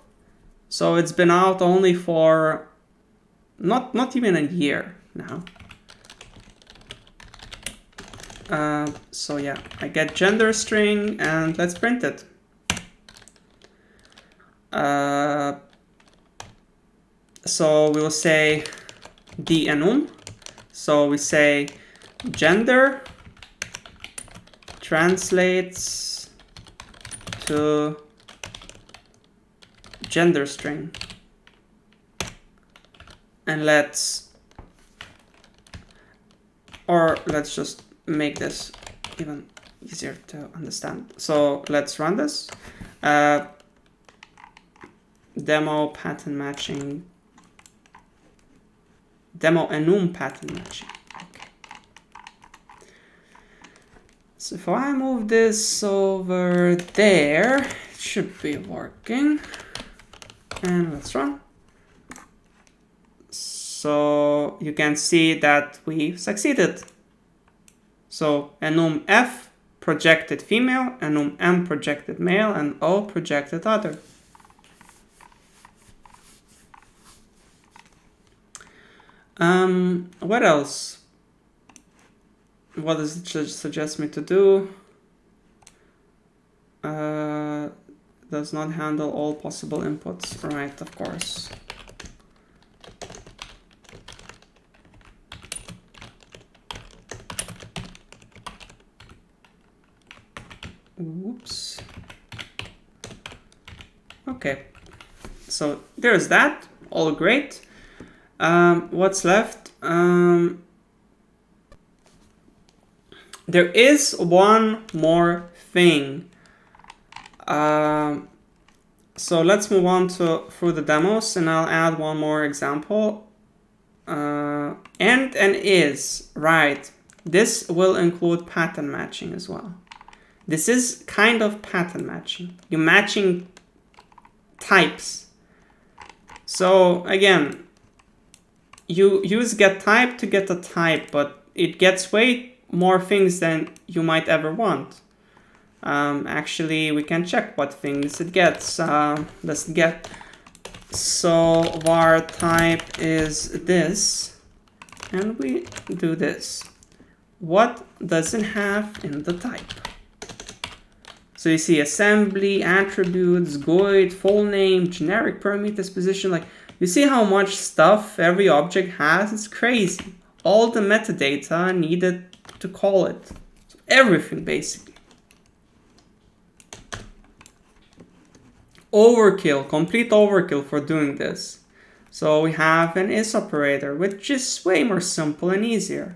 So it's been out only for not even a year now. So yeah, I get gender string and let's print it. So we'll say the enum. So we say gender translates to gender string. And let's just make this even easier to understand. So let's run this. Demo pattern matching. Demo enum pattern matching. Okay. So if I move this over there, it should be working. And let's run. So you can see that we succeeded. So enum F projected female, enum M projected male, and O projected other. What else? What does it suggest me to do? Does not handle all possible inputs. Right, of course. Oops. Okay. So there's that. All great. What's left? There is one more thing. So let's move on through the demos, and I'll add one more example. And is, right. This will include pattern matching as well. This is kind of pattern matching. You're matching types. So again, you use getType to get a type, but it gets way more things than you might ever want. Actually, we can check what things it gets. Let's get. So var type is this, and we do this. What does it have in the type? So you see assembly, attributes, GUID, full name, generic parameters, position. Like, you see how much stuff every object has? It's crazy. All the metadata needed to call it. So everything, basically. Overkill, complete overkill for doing this. So we have an is operator, which is way more simple and easier.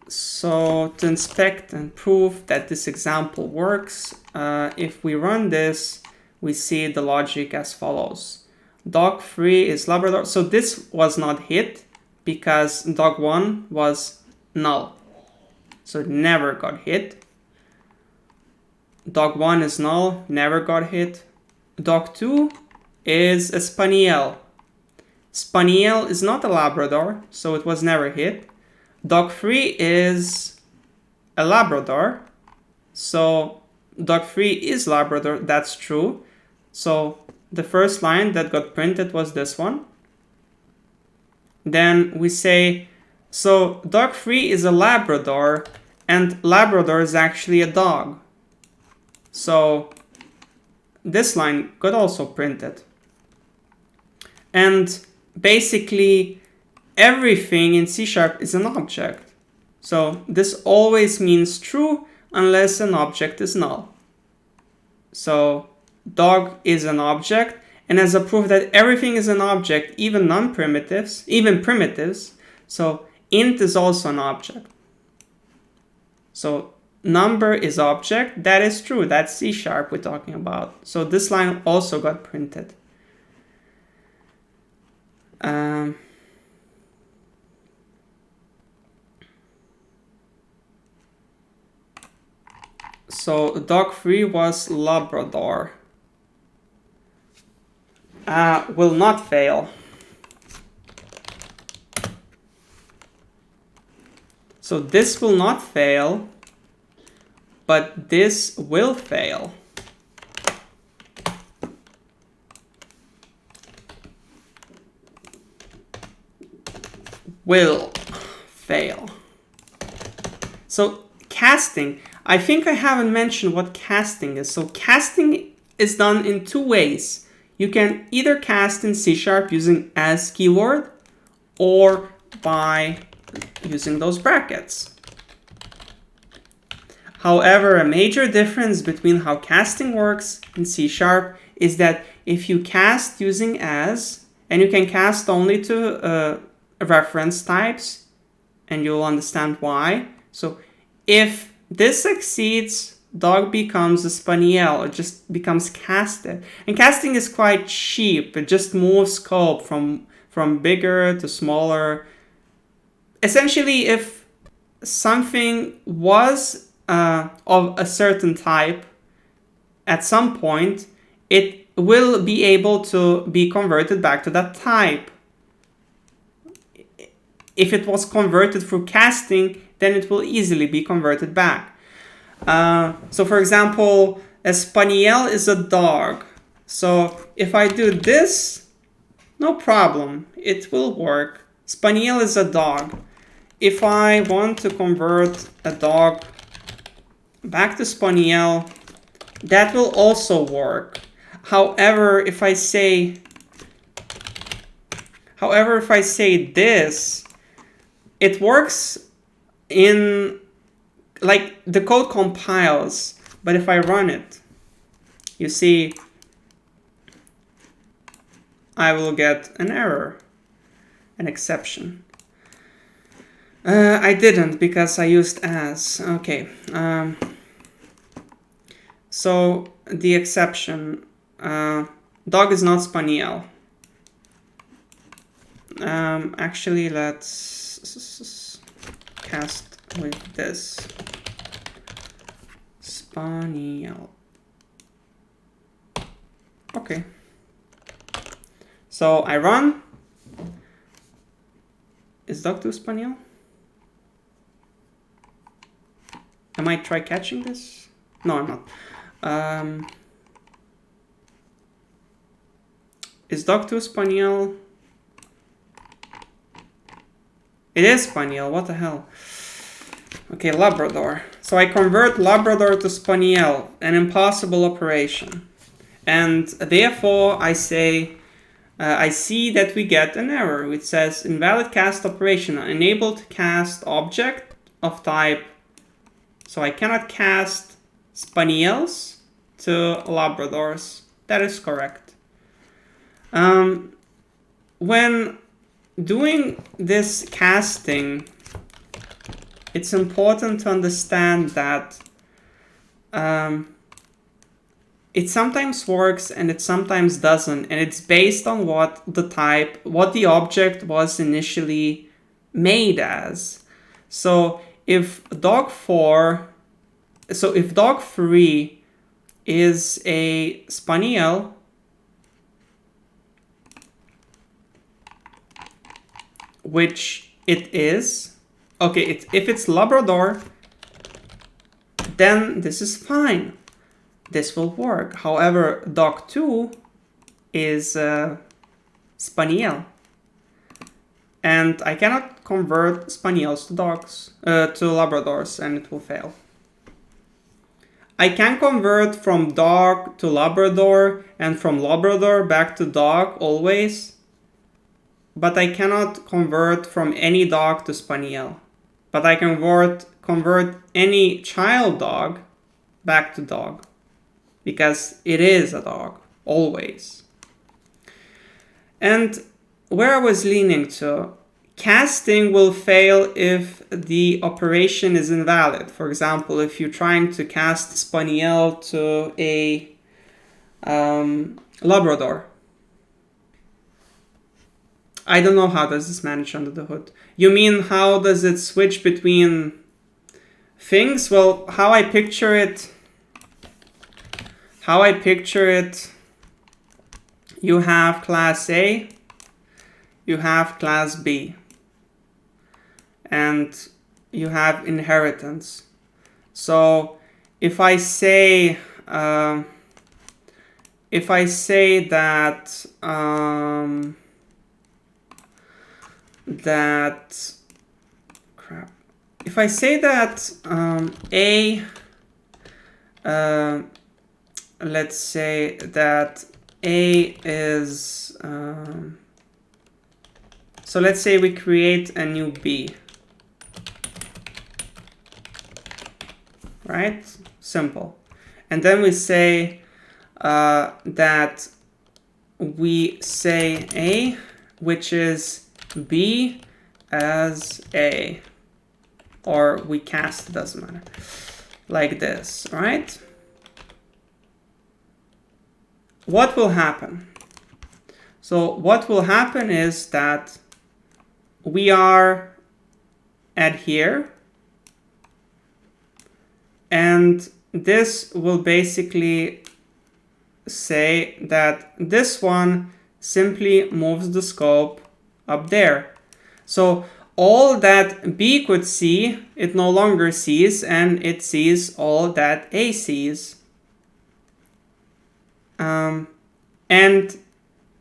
So to inspect and prove that this example works, if we run this, we see the logic as follows. Dog3 is Labrador. So this was not hit because dog1 was null. So it never got hit. Dog1 is null, never got hit. Dog2 is a Spaniel. Spaniel is not a Labrador, so it was never hit. Dog3 is a Labrador, so Dog3 is Labrador, that's true. So the first line that got printed was this one. Then we say, so Dog3 is a Labrador, and Labrador is actually a dog. So this line got also printed. And basically, everything in C# is an object. So this always means true unless an object is null. So dog is an object, and as a proof that everything is an object, even non-primitives, even primitives, so int is also an object. So number is object, that is true, that's C# we're talking about. So this line also got printed. So dog3 was Labrador. Will not fail. So this will not fail, but this will fail. Will fail. So casting, I think I haven't mentioned what casting is. So casting is done in two ways. You can either cast in C# using as keyword or by using those brackets. However, a major difference between how casting works in C# is that if you cast using as, and you can cast only to reference types, and you'll understand why. So if this succeeds, dog becomes a Spaniel, it just becomes casted. And casting is quite cheap, it just moves scope from bigger to smaller. Essentially, if something was of a certain type at some point, it will be able to be converted back to that type. If it was converted through casting, then it will easily be converted back. So for example, a Spaniel is a dog. So if I do this, no problem, it will work. Spaniel is a dog. If I want to convert a dog back to Spaniel, that will also work. However, if I say this, it works in, like, the code compiles, but if I run it, you see, I will get an error, an exception. I didn't because I used as. Okay. So the exception, dog is not Spaniel. Actually, let's cast with this. Spaniel. Okay. So I run. Is dog2 Spaniel? I might try catching this. No, I'm not. Is dog2 Spaniel? It is Spaniel, what the hell? Okay, Labrador. So I convert Labrador to Spaniel, an impossible operation. And therefore I say, I see that we get an error which says invalid cast operation, unable to cast object of type. So I cannot cast Spaniels to Labradors. That is correct. When doing this casting, it's important to understand that it sometimes works and it sometimes doesn't, and it's based on what the object was initially made as. So if dog3 is a spaniel, which it is, okay, if it's Labrador, then this is fine. This will work. However, dog2 is spaniel, and I cannot convert spaniels to dogs to Labradors, and it will fail. I can convert from dog to Labrador and from Labrador back to dog always, but I cannot convert from any dog to spaniel. But I can convert any child dog back to dog, because it is a dog, always. And where I was leaning to, casting will fail if the operation is invalid. For example, if you're trying to cast spaniel to a Labrador. I don't know how does this manage under the hood. You mean how does it switch between things? Well, how I picture it, you have class A, you have class B, and you have inheritance. So if I say that if I say that A, let's say that A is, so let's say we create a new B, right? Simple. And then we say that we say A, which is B as A, or we cast, it doesn't matter, like this, right? What will happen? So what will happen is that we are at here, and this will basically say that this one simply moves the scope up there. So all that B could see, it no longer sees, and it sees all that A sees. And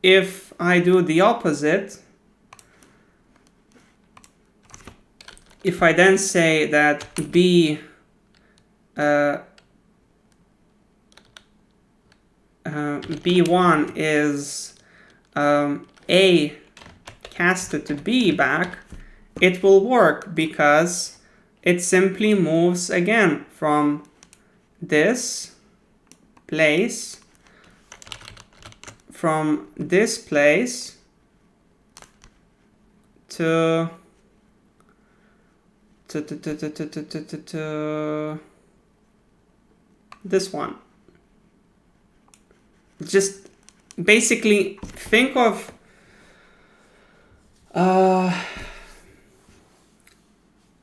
if I do the opposite, if I then say that B1 is A casted to B back, it will work because it simply moves again from this place, to this one. Just basically think of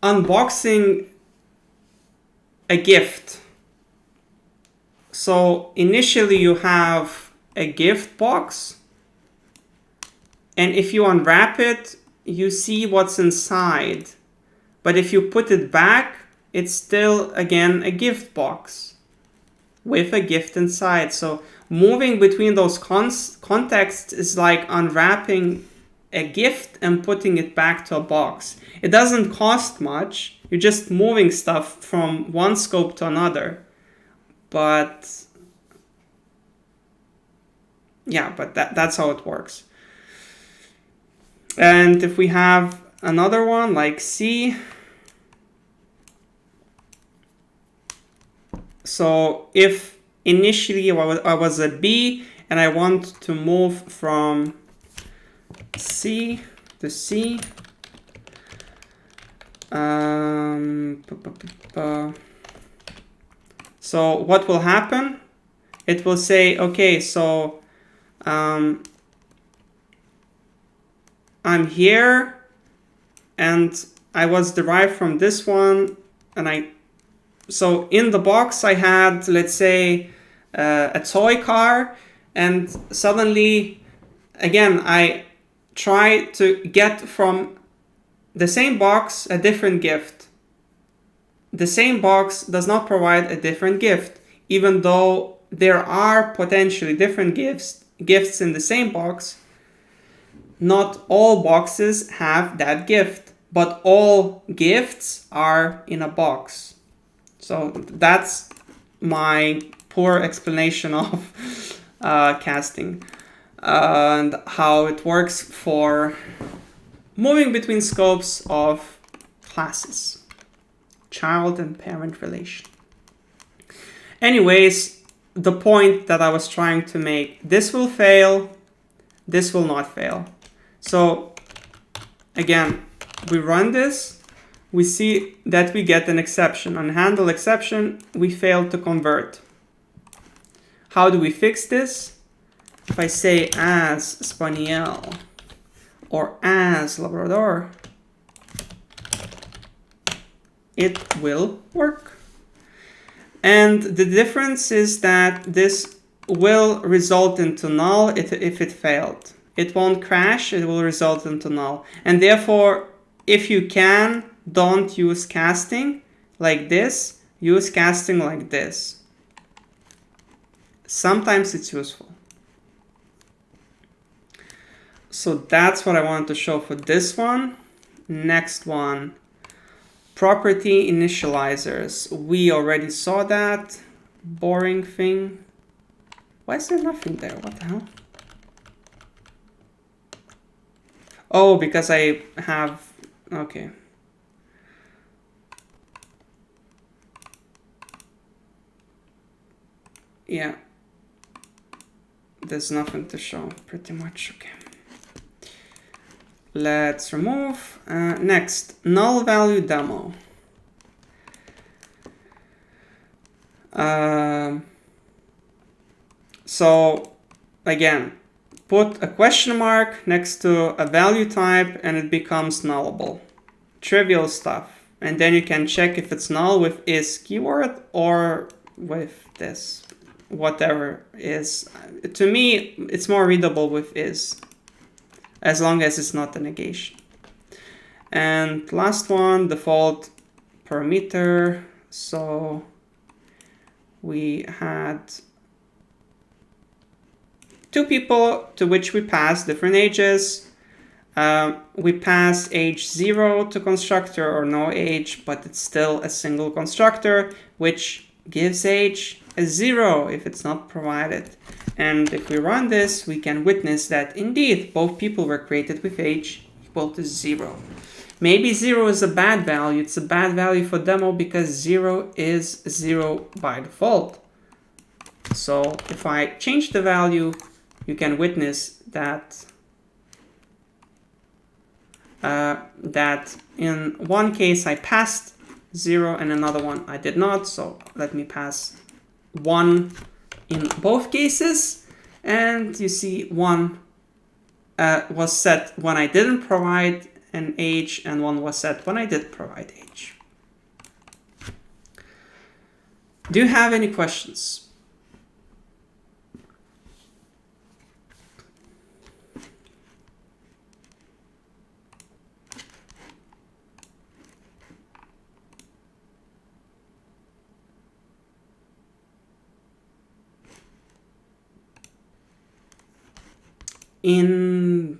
unboxing a gift. So initially you have a gift box, and if you unwrap it, you see what's inside. But if you put it back, it's still, again, a gift box with a gift inside. So moving between those contexts is like unwrapping a gift and putting it back to a box. It doesn't cost much. You're just moving stuff from one scope to another. But yeah, but that's how it works. And if we have another one like C, so if initially I was a B and I want to move from C to C, so what will happen? It will say, okay, so I'm here and I was derived from this one, and so in the box I had, let's say, a toy car, and suddenly again I try to get from the same box a different gift. The same box does not provide a different gift, even though there are potentially different gifts in the same box. Not all boxes have that gift, but all gifts are in a box. So that's my poor explanation of casting and how it works for moving between scopes of classes, child and parent relation. Anyways, the point that I was trying to make, this will fail, this will not fail. So again, we run this, we see that we get an exception. On handle exception, we failed to convert. How do we fix this? If I say as Spaniel or as Labrador, it will work. And the difference is that this will result into null if it failed. It won't crash, it will result into null. And therefore, if you can, don't use casting like this, use casting like this. Sometimes it's useful. So that's what I wanted to show for this one. Next one, property initializers. We already saw that. Boring thing. Why is there nothing there? What the hell? Oh, because I have, okay. Yeah. There's nothing to show, pretty much, okay. Let's remove. Next, null value demo. So again, put a question mark next to a value type and it becomes nullable. Trivial stuff. And then you can check if it's null with is keyword or with this, whatever is. To me, it's more readable with is, as long as it's not a negation. And last one, default parameter. So we had two people to which we pass different ages. We pass age 0 to constructor or no age, but it's still a single constructor, which gives age a 0 if it's not provided. And if we run this, we can witness that indeed both people were created with age equal to 0. Maybe 0 is a bad value. It's a bad value for demo because 0 is 0 by default. So if I change the value, you can witness that that in one case I passed 0 and another one I did not. So let me pass 1 in both cases, and you see 1 was set when I didn't provide an age, and 1 was set when I did provide age. Do you have any questions? In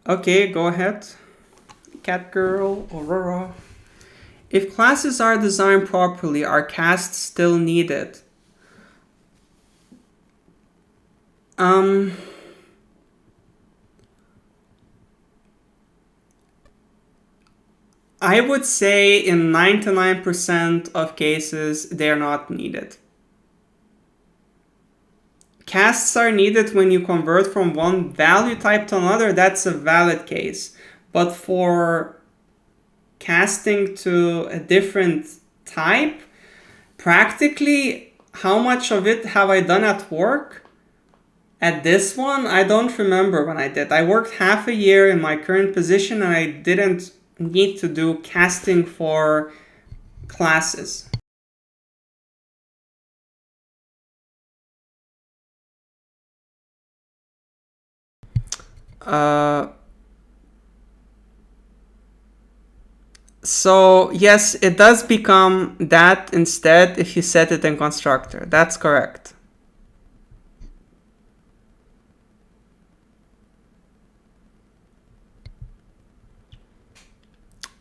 Okay, go ahead. Cat girl, Aurora. If classes are designed properly, are casts still needed? I would say in 99% of cases, they're not needed. Casts are needed when you convert from one value type to another. That's a valid case. But for casting to a different type, practically, how much of it have I done at work? At this one, I don't remember when I did. I worked half a year in my current position and I didn't need to do casting for classes. So yes, it does become that instead if you set it in constructor. That's correct.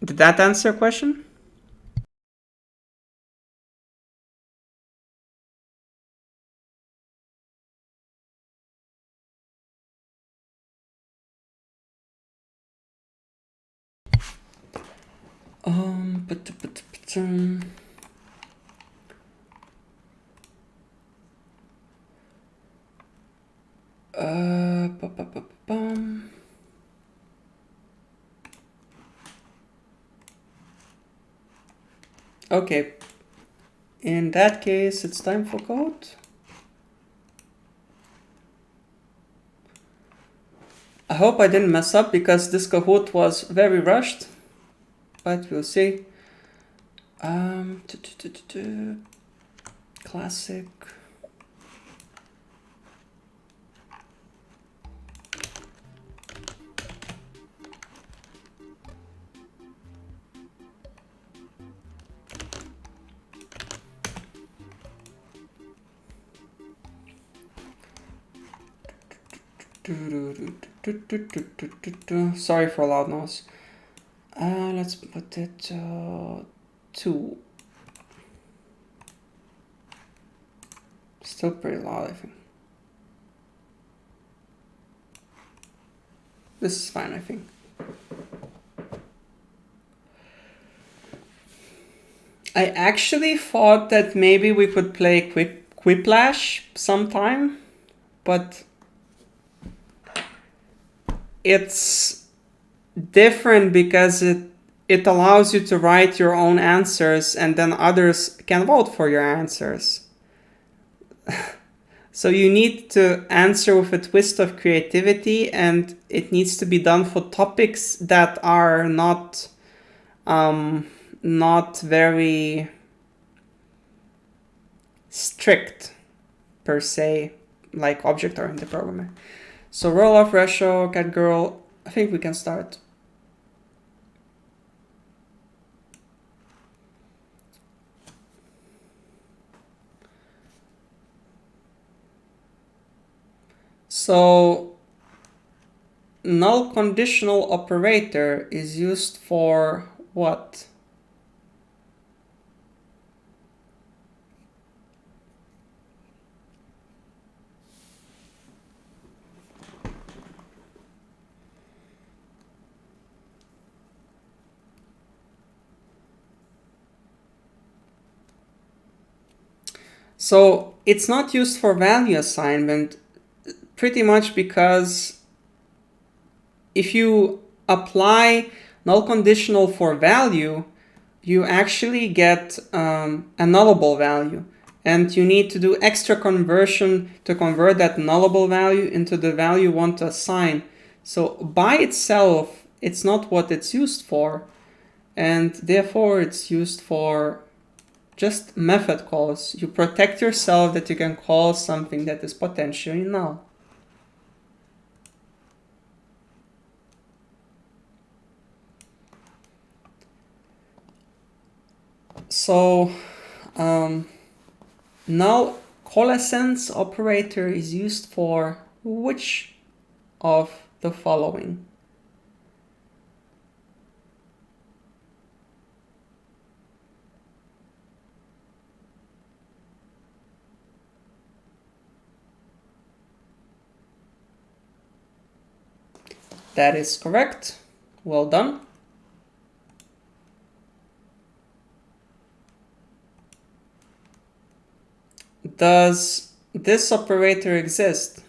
Did that answer your question? Okay. In that case, it's time for code. I hope I didn't mess up because this Kahoot was very rushed, but we'll see. Classic. Sorry for loud noise. Let's put it 2. Still pretty loud, I think. This is fine, I think. I actually thought that maybe we could play Quiplash sometime, but it's different because it allows you to write your own answers and then others can vote for your answers. So you need to answer with a twist of creativity, and it needs to be done for topics that are not very strict per se, like object-oriented programming. So roll-off ratio, cat girl, I think we can start. So null conditional operator is used for what? So it's not used for value assignment, pretty much because if you apply null conditional for value, you actually get a nullable value. And you need to do extra conversion to convert that nullable value into the value you want to assign. So by itself, it's not what it's used for. And therefore, it's used for just method calls. You protect yourself that you can call something that is potentially null. So Null-Coalescing operator is used for which of the following? That is correct. Well done. Does this operator exist?